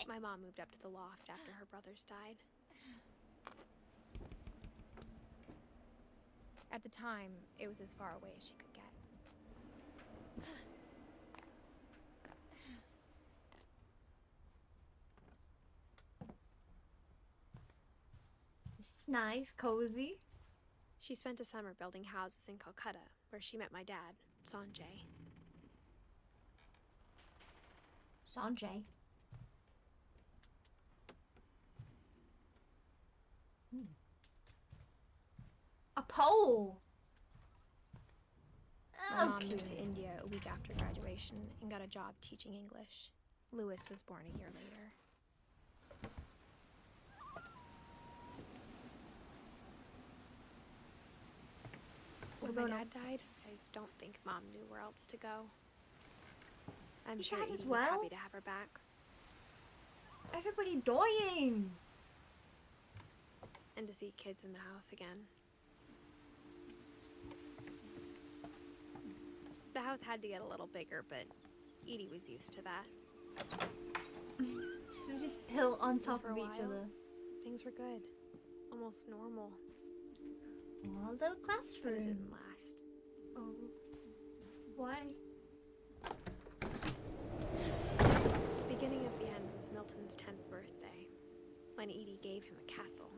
Speaker 2: My mom moved up to the loft after her brothers died. At the time, it was as far away as she could get.
Speaker 1: This is nice, cozy.
Speaker 2: She spent a summer building houses in Calcutta, where she met my dad, Sanjay.
Speaker 1: Sanjay. A pole.
Speaker 2: My mom moved to India a week after graduation and got a job teaching English. Lewis was born a year later. When my dad died, I don't think Mom knew where else to go. I'm sure
Speaker 1: dad
Speaker 2: Edith
Speaker 1: as
Speaker 2: was
Speaker 1: well?
Speaker 2: happy to have her back.
Speaker 1: Everybody dying.
Speaker 2: And to see kids in the house again. The house had to get a little bigger, but Edie was used to that.
Speaker 1: So just built on top
Speaker 2: For
Speaker 1: of
Speaker 2: a
Speaker 1: each
Speaker 2: while,
Speaker 1: other.
Speaker 2: Things were good. Almost normal.
Speaker 1: Oh, the
Speaker 2: But it
Speaker 1: classroom.
Speaker 2: didn't last.
Speaker 1: Oh. Why?
Speaker 2: The beginning of the end was Milton's 10th birthday, when Edie gave him a castle.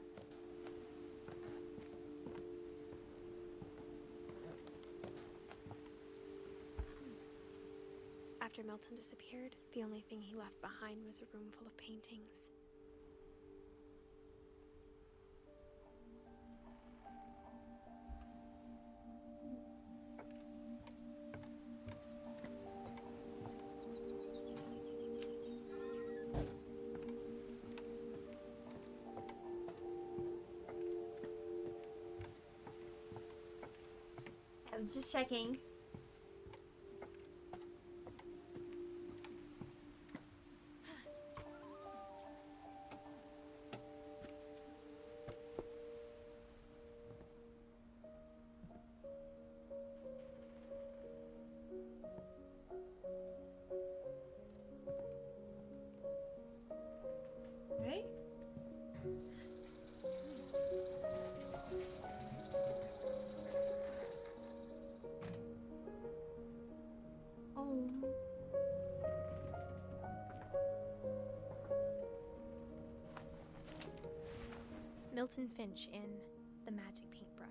Speaker 2: After Milton disappeared, the only thing he left behind was a room full of paintings.
Speaker 1: I was just checking. Right? Oh.
Speaker 2: Milton Finch in The Magic Paintbrush.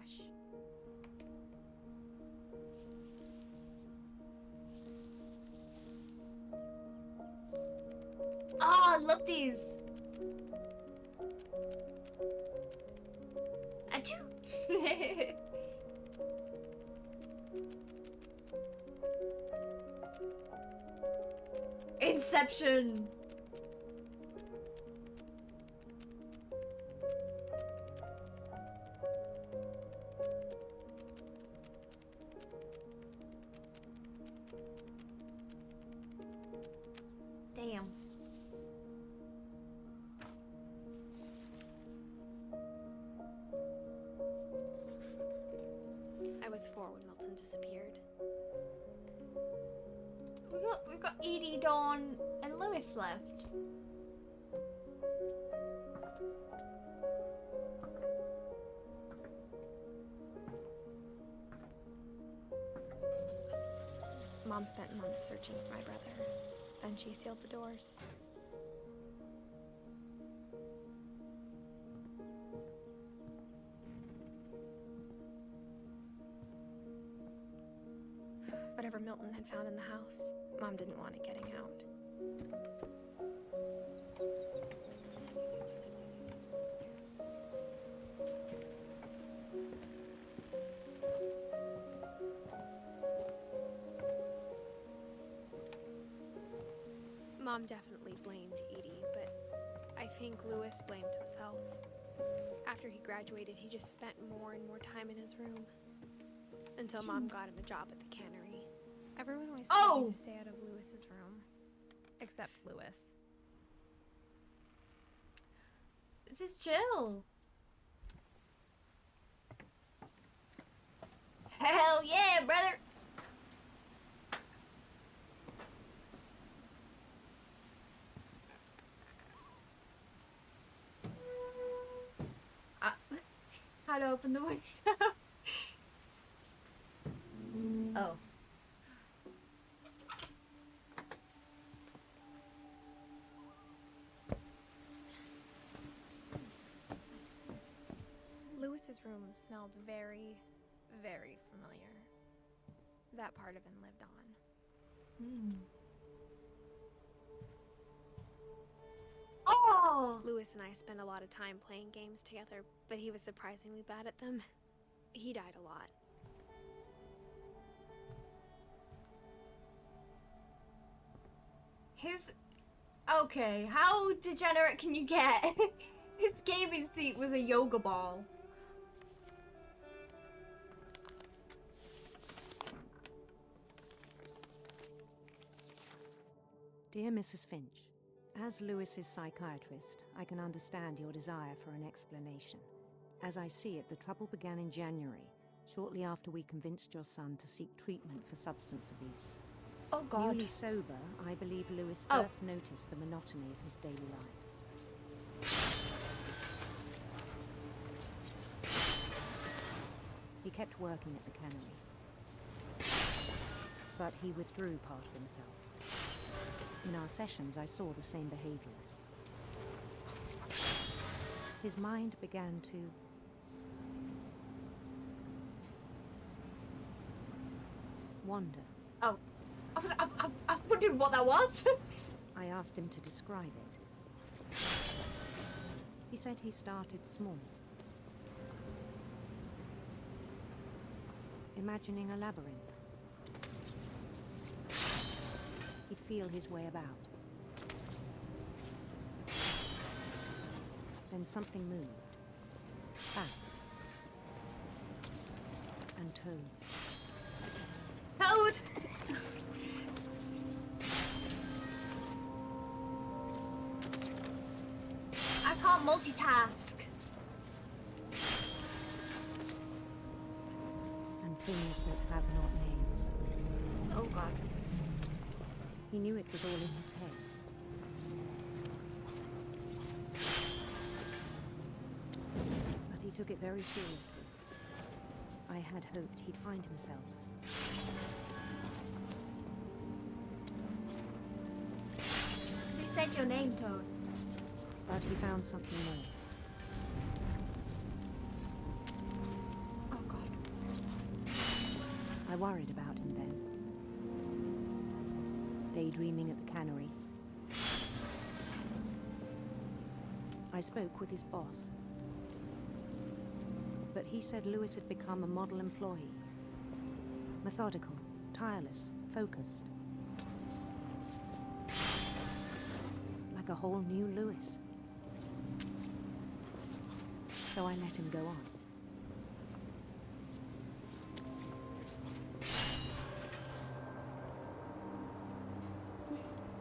Speaker 1: love these. I do. Inception. Damn.
Speaker 2: I was 4 when Milton disappeared.
Speaker 1: We've got Edie, Dawn, and Lewis left.
Speaker 2: Mom spent months searching for my brother. Then she sealed the doors. Whatever Milton had found in the house, Mom didn't want it getting out. Mom definitely blamed Edie, but I think Lewis blamed himself. After he graduated, he just spent more and more time in his room. Until Mom got him a job at the cannery. Everyone always told me to stay out of Lewis's room. Except Lewis.
Speaker 1: This is chill. Hell yeah, brother. How to open the window? Oh.
Speaker 2: Lewis's room smelled very, very familiar. That part of him lived on.
Speaker 1: Oh!
Speaker 2: Lewis and I spent a lot of time playing games together, but he was surprisingly bad at them. He died a lot.
Speaker 1: Okay, how degenerate can you get? His gaming seat was a yoga ball.
Speaker 13: Dear Mrs. Finch, as Lewis's psychiatrist, I can understand your desire for an explanation. As I see it, the trouble began in January, shortly after we convinced your son to seek treatment for substance abuse.
Speaker 1: Oh God.
Speaker 13: Newly sober, I believe Lewis first noticed the monotony of his daily life. He kept working at the cannery, but he withdrew part of himself. In our sessions, I saw the same behavior. His mind began to wander.
Speaker 1: Oh. I was wondering what that was.
Speaker 13: I asked him to describe it. He said he started small. Imagining a labyrinth. He'd feel his way about. Then something moved. Bats. And toads.
Speaker 1: Toad! I can't multitask.
Speaker 13: And things that have not names.
Speaker 1: Oh God.
Speaker 13: He knew it was all in his head. But he took it very seriously. I had hoped he'd find himself.
Speaker 1: They said your name, Toad.
Speaker 13: But he found something more.
Speaker 1: Oh God.
Speaker 13: I worried about him then. Daydreaming at the cannery. I spoke with his boss, but he said Lewis had become a model employee. Methodical, tireless, focused. Like a whole new Lewis. So I let him go on.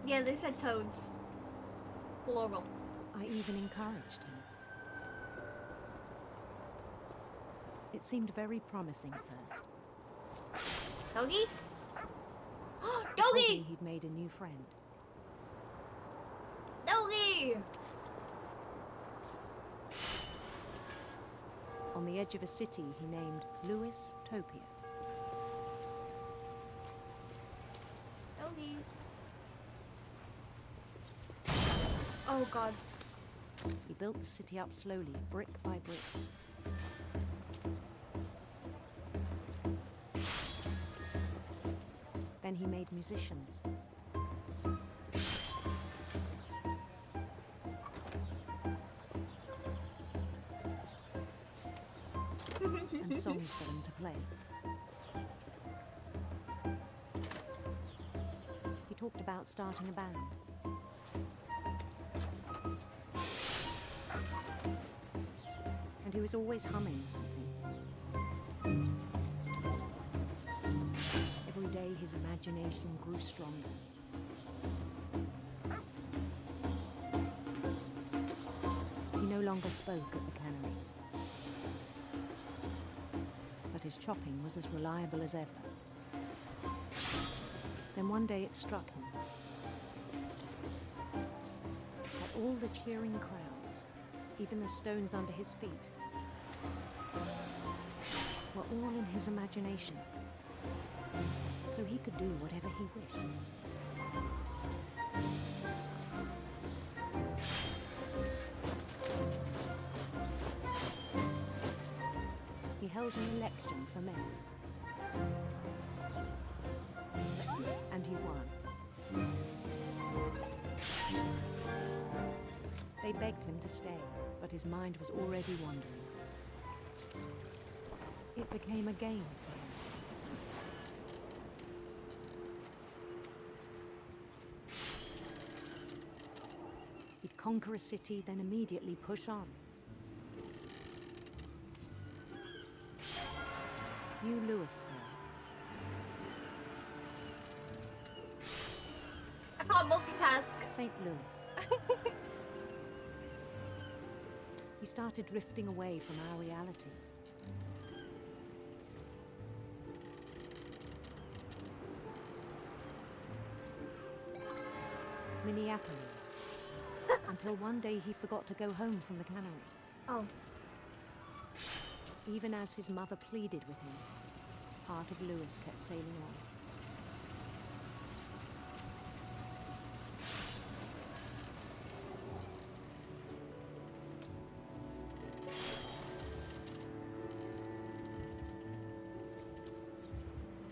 Speaker 1: Yeah, they said toads. Plural.
Speaker 13: I even encouraged him. It seemed very promising at first.
Speaker 1: Doggy?
Speaker 13: He told
Speaker 1: Doggy!
Speaker 13: me he'd made a new friend.
Speaker 1: Doggy!
Speaker 13: On the edge of a city he named Lewis Topia.
Speaker 1: Doggy. Oh god.
Speaker 13: He built the city up slowly, brick by brick. Then he made musicians. And songs for them to play. He talked about starting a band. And he was always humming something. Every day his imagination grew stronger. He no longer spoke at the cannery. But his chopping was as reliable as ever. Then one day it struck him that all the cheering crowds, even the stones under his feet, were all in his imagination, so he could do whatever he wished. He held an election for mayor, and he won. They begged him to stay, but his mind was already wandering. It became a game for him. He'd conquer a city, then immediately push on. New Louisville.
Speaker 1: I can't multitask.
Speaker 13: St. Louis. He started drifting away from our reality. Minneapolis. Until one day he forgot to go home from the cannery.
Speaker 1: Oh.
Speaker 13: Even as his mother pleaded with him, part of Lewis kept sailing on.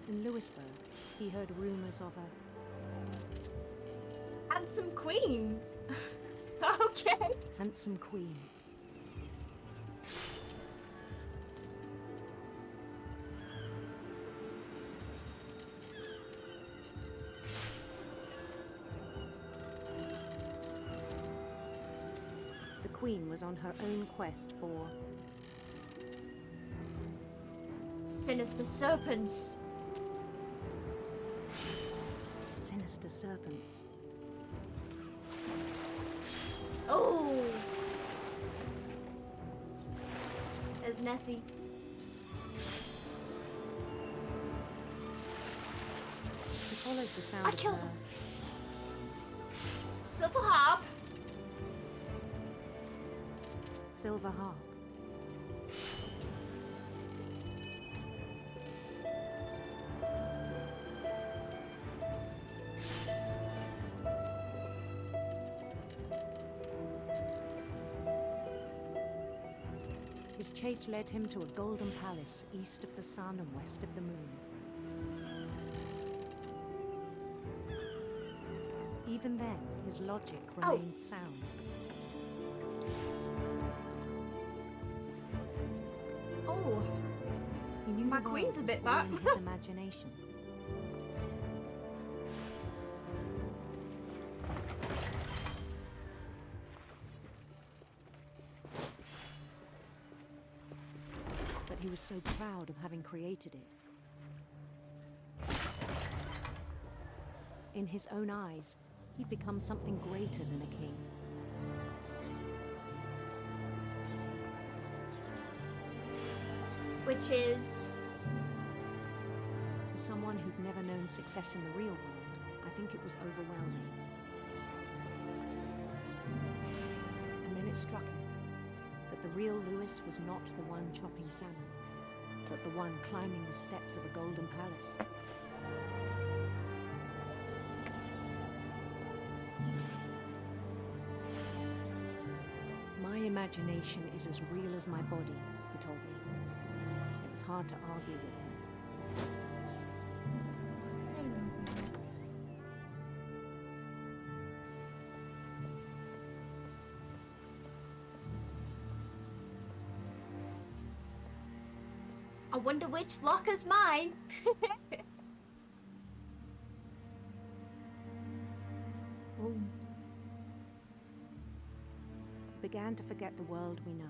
Speaker 13: In Lewisburg, he heard rumors of a
Speaker 1: Handsome queen. Okay.
Speaker 13: handsome queen. The queen was on her own quest for
Speaker 1: Sinister serpents.
Speaker 13: sinister serpents.
Speaker 1: Oh. There's Nessie.
Speaker 13: He followed the sound
Speaker 1: I
Speaker 13: of
Speaker 1: killed
Speaker 13: her.
Speaker 1: him. Silver harp.
Speaker 13: Silver harp. His chase led him to a golden palace east of the sun and west of the moon. Even then, his logic remained sound. the
Speaker 1: queen's
Speaker 13: world
Speaker 1: a
Speaker 13: was
Speaker 1: bit
Speaker 13: all
Speaker 1: back.
Speaker 13: in his imagination. But he was so proud of having created it. In his own eyes, he'd become something greater than a king.
Speaker 1: Which is...
Speaker 13: For someone who'd never known success in the real world, I think it was overwhelming. And then it struck him that the real Lewis was not the one chopping salmon, but the one climbing the steps of a golden palace. My imagination is as real as my body, he told me. It was hard to argue with him.
Speaker 1: I wonder which locker's mine.
Speaker 13: Oh. He began to forget the world we know.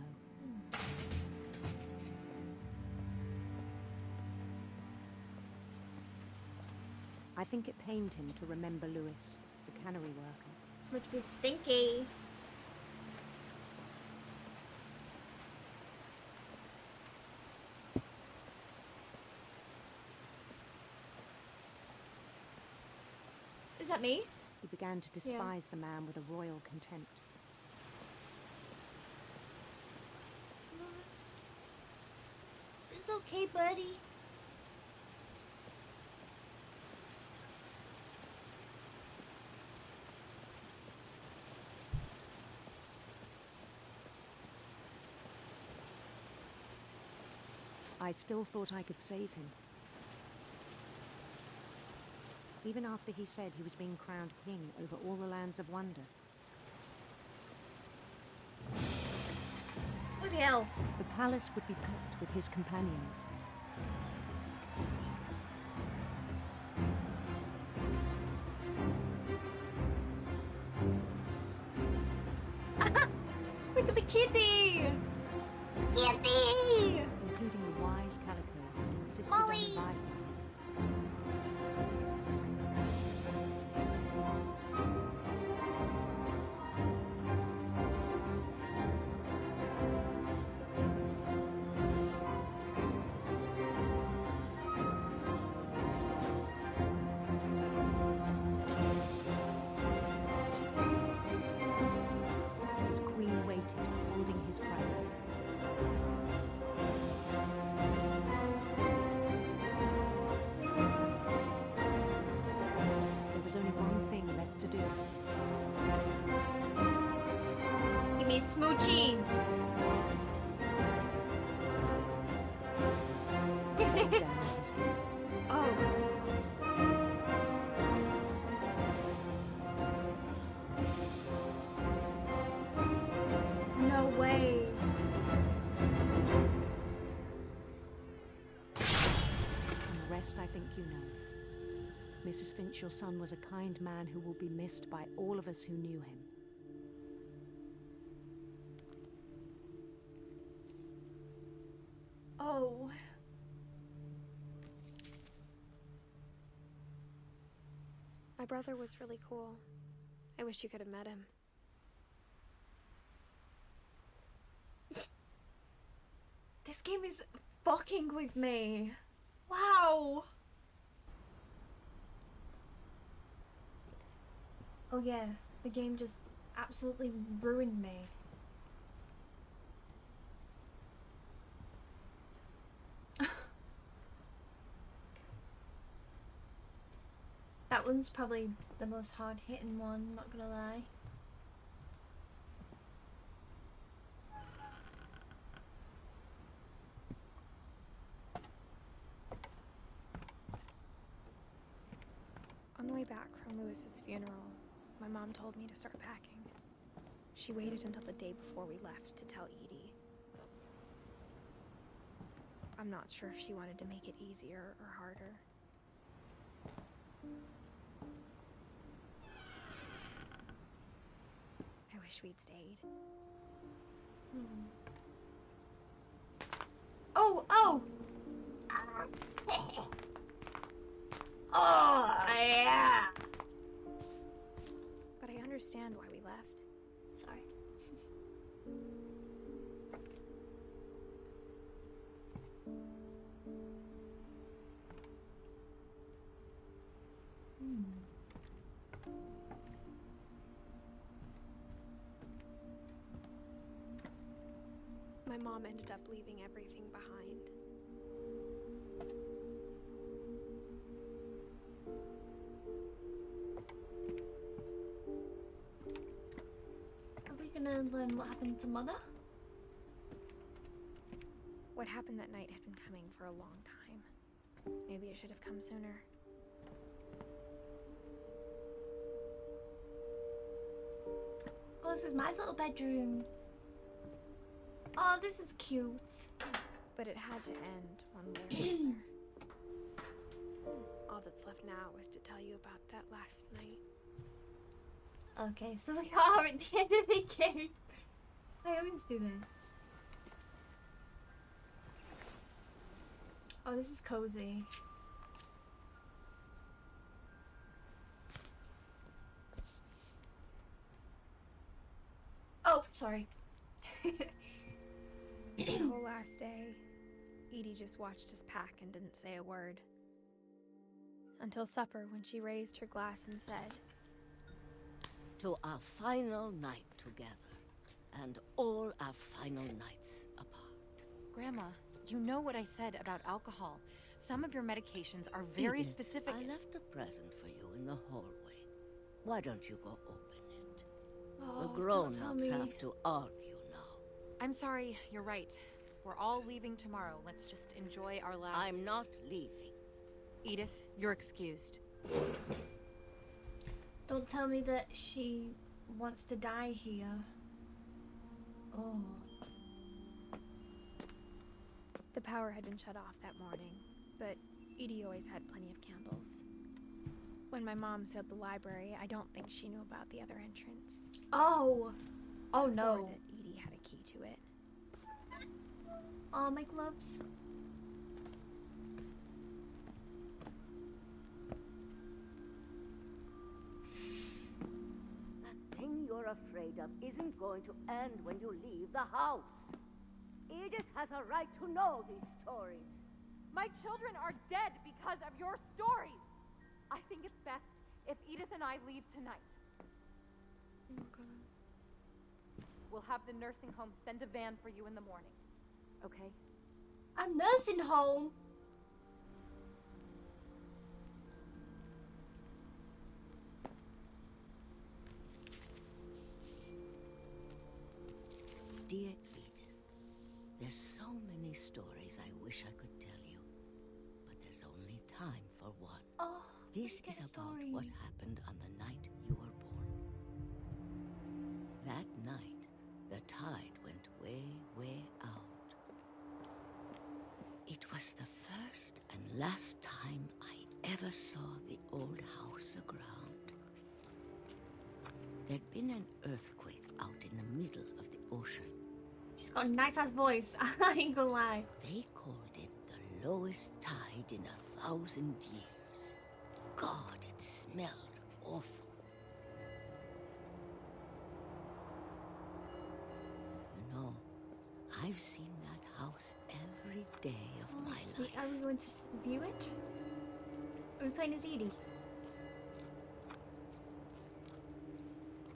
Speaker 13: I think it pained him to remember Lewis, the cannery worker.
Speaker 1: It's much be stinky. Is that me?
Speaker 13: He began to despise the man with a royal contempt.
Speaker 1: Lewis. It's okay, buddy.
Speaker 13: I still thought I could save him. Even after he said he was being crowned king over all the lands of wonder.
Speaker 1: Bloody hell.
Speaker 13: The palace would be packed with his companions.
Speaker 1: Look at the kitty! Kitty!
Speaker 13: Including the wise Calico who'd insisted
Speaker 1: Molly!
Speaker 13: on advising me. His queen waited, holding his crown. There was only one thing left to do.
Speaker 1: Give me a smoochie.
Speaker 13: Down his head.
Speaker 1: Oh. No way.
Speaker 13: And the rest I think you know. Mrs. Finch, your son was a kind man who will be missed by all of us who knew him.
Speaker 1: Oh.
Speaker 2: My brother was really cool. I wish you could have met him.
Speaker 1: This game is fucking with me. Wow. Oh yeah, the game just absolutely ruined me. That one's probably the most hard-hitting one, not gonna lie.
Speaker 2: On the way back from Lewis's funeral, my mom told me to start packing. She waited until the day before we left to tell Edie. I'm not sure if she wanted to make it easier or harder. I wish we'd stayed.
Speaker 1: Oh, oh! Oh, yeah!
Speaker 2: But I understand why we left.
Speaker 1: Sorry.
Speaker 2: My mom ended up leaving everything behind.
Speaker 1: Are we gonna learn what happened to Mother?
Speaker 2: What happened that night had been coming for a long time. Maybe it should have come sooner.
Speaker 1: Oh, this is my little bedroom. Oh, this is cute.
Speaker 2: But it had to end one way or another. All that's left now is to tell you about that last night.
Speaker 1: Okay, so we are at the end of the game. I always do this. Oh, this is cozy. Oh, sorry.
Speaker 2: The whole last day, Edie just watched us pack and didn't say a word. Until supper, when she raised her glass and said,
Speaker 14: "To our final night together, and all our final nights apart."
Speaker 15: Grandma, you know what I said about alcohol. Some of your medications are very
Speaker 14: Edith,
Speaker 15: specific.
Speaker 14: I left a present for you in the hallway. Why don't you go open it?
Speaker 1: Oh,
Speaker 14: The
Speaker 1: don't tell
Speaker 14: grown-ups
Speaker 1: me.
Speaker 14: have to argue now.
Speaker 15: I'm sorry, you're right. We're all leaving tomorrow. Let's just enjoy our last...
Speaker 14: I'm not leaving.
Speaker 15: Edith, you're excused.
Speaker 1: Don't tell me that she wants to die here. Oh.
Speaker 2: the power had been shut off that morning, but Edie always had plenty of candles. When my mom sealed the library, I don't think she knew about the other entrance.
Speaker 1: Oh! Oh no.
Speaker 2: Or that Edie had a key to it.
Speaker 1: Oh, my gloves.
Speaker 14: The thing you're afraid of isn't going to end when you leave the house. Edith has a right to know these stories.
Speaker 16: My children are dead because of your stories. I think it's best if Edith and I leave tonight.
Speaker 2: Okay.
Speaker 16: We'll have the nursing home send a van for you in the morning. Okay?
Speaker 1: A nursing home?
Speaker 14: Dear Edith, there's so many stories I wish I could tell you, but there's only time for one.
Speaker 1: Oh,
Speaker 14: this is about what happened on the night you were born. That night, the tide went way, way out. It was the first and last time I ever saw the old house aground. There'd been an earthquake out in the middle of the ocean.
Speaker 1: She's got a nice ass voice. I ain't gonna lie.
Speaker 14: They called it the lowest tide in 1,000 years. God, it smelled awful. You know, I've seen that house every day of my life.
Speaker 1: Are we going to view it? Are we playing as Edie?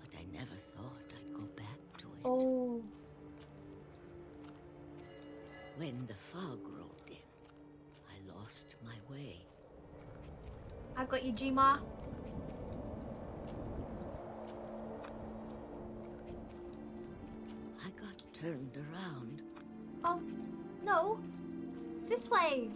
Speaker 14: But I never thought I'd go back to it.
Speaker 1: Oh.
Speaker 14: When the fog rolled in, I lost my way.
Speaker 1: I've got you, G-Ma.
Speaker 14: I got turned around.
Speaker 1: Oh, no. It's this way.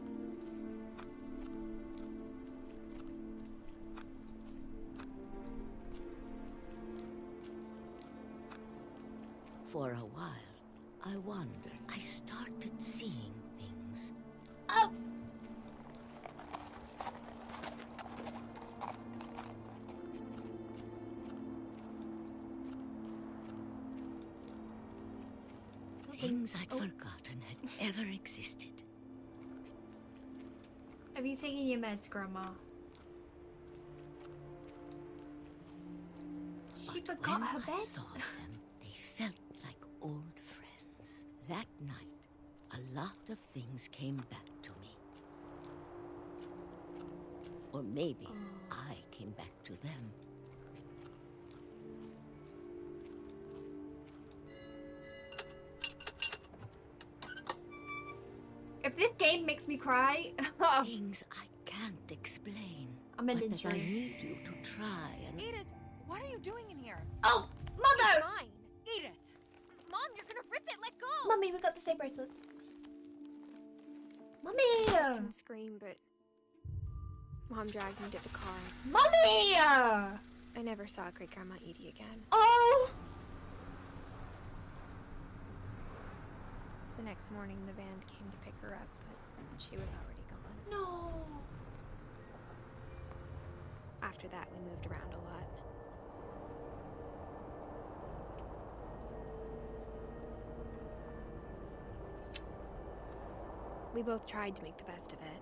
Speaker 14: For a while, I wondered. I started seeing things. Things I'd forgotten had ever existed.
Speaker 1: Have you taken your meds, Grandma? She forgot her
Speaker 14: When
Speaker 1: bed.
Speaker 14: I saw them, they felt like old friends. That night, a lot of things came back to me. Or maybe I came back to them.
Speaker 1: If this game makes me cry,
Speaker 14: things I can't explain.
Speaker 1: I'm an
Speaker 14: but that I
Speaker 1: injury.
Speaker 14: need you to try and...
Speaker 15: Edith, what are you doing in here?
Speaker 1: Oh, Mother!
Speaker 16: It's mine.
Speaker 15: Edith!
Speaker 16: Mom, you're gonna rip it. Let go.
Speaker 1: Mummy, we got the same bracelet. Mummy!
Speaker 2: I didn't scream, but Mom dragged me to the car.
Speaker 1: Mummy!
Speaker 2: I never saw Great Grandma Edie again.
Speaker 1: Oh!
Speaker 2: The next morning, the van came to pick her up, but she was already gone.
Speaker 1: No.
Speaker 2: After that, we moved around a lot. We both tried to make the best of it.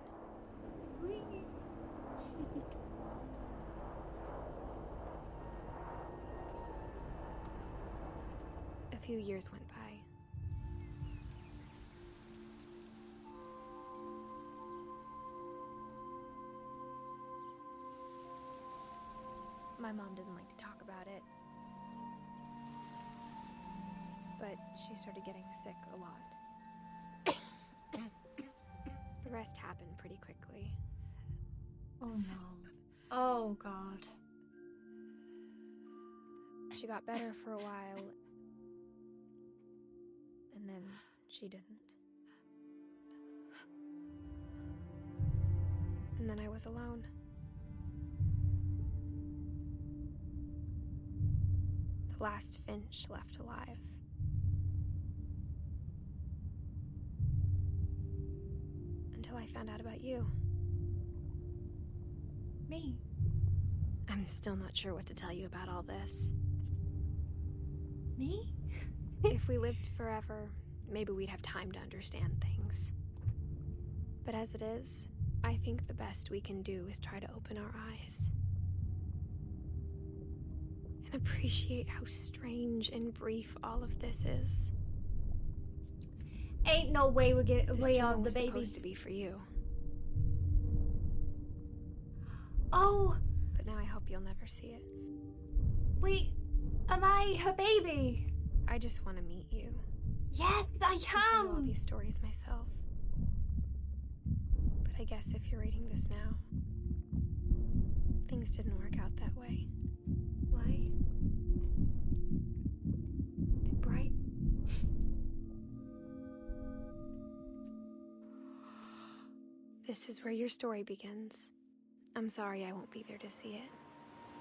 Speaker 2: A few years went by. My mom didn't like to talk about it. But she started getting sick a lot. The rest happened pretty quickly.
Speaker 1: Oh no. Oh God.
Speaker 2: She got better for a while, and then she didn't. And then I was alone. The last Finch left alive. Until I found out about you.
Speaker 1: Me?
Speaker 2: I'm still not sure what to tell you about all this.
Speaker 1: Me?
Speaker 2: If we lived forever, maybe we'd have time to understand things. But as it is, I think the best we can do is try to open our eyes. And appreciate how strange and brief all of this is.
Speaker 1: Ain't no way we're getting
Speaker 2: This
Speaker 1: away
Speaker 2: journal
Speaker 1: on the
Speaker 2: was
Speaker 1: baby.
Speaker 2: supposed to be for you.
Speaker 1: Oh,
Speaker 2: But now I hope you'll never see it.
Speaker 1: wait. Am I her baby?
Speaker 2: I just want to meet you.
Speaker 1: Yes, I
Speaker 2: And tell you all
Speaker 1: am.
Speaker 2: these stories myself. But I guess if you're reading this now, things didn't work out that way.
Speaker 1: Why? Bit bright.
Speaker 2: This is where your story begins. I'm sorry I won't be there to see it.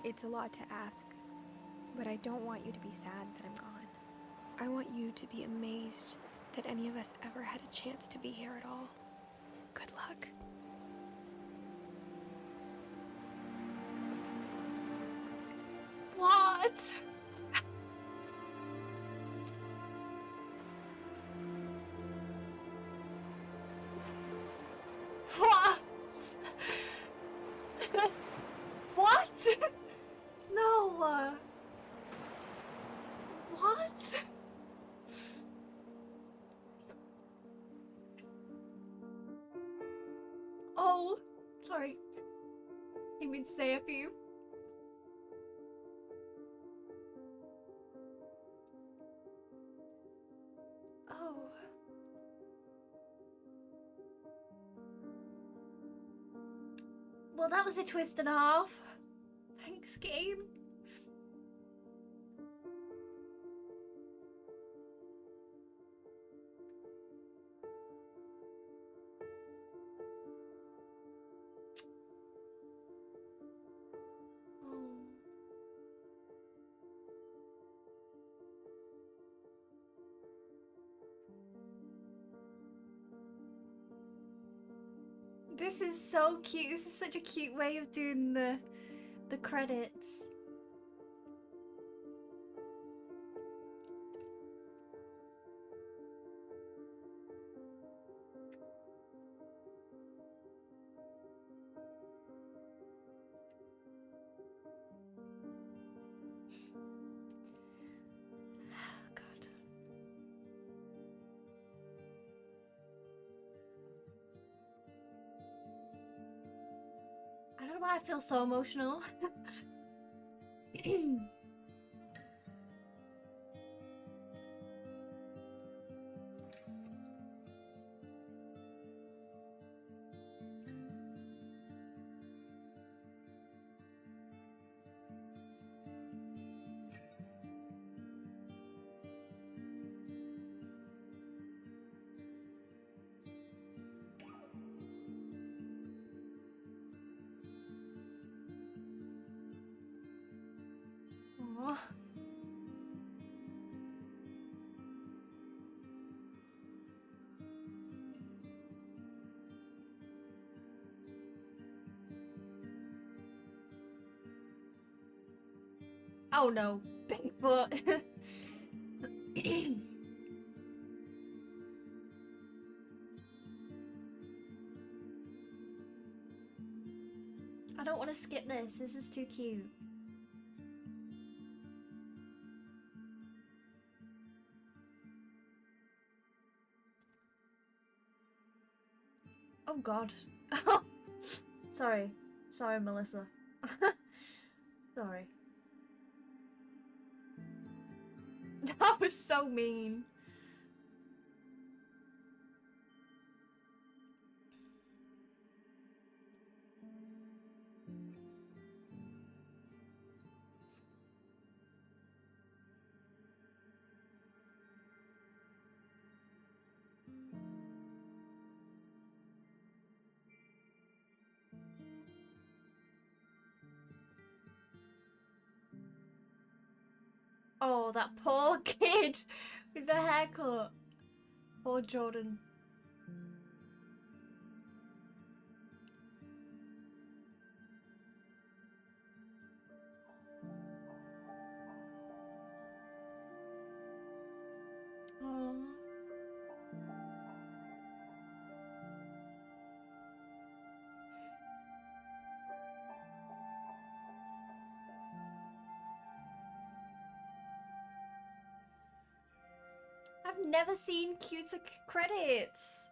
Speaker 2: It's a lot to ask, but I don't want you to be sad that I'm gone. I want you to be amazed that any of us ever had a chance to be here at all. Good luck.
Speaker 1: What? What? What? No. What? Oh, sorry. You mean to say a few? Oh. Well, that was a twist and a half. Thanks, game. This is so cute. This is such a cute way of doing the credits. know why I feel so emotional. Aw. Oh no, Bigfoot. I don't want to skip this. This is too cute. Oh god. Sorry. Sorry, Melissa. Sorry. That was so mean. Oh, that poor kid with the haircut. Poor Jordan. Oh. I've never seen cuter credits.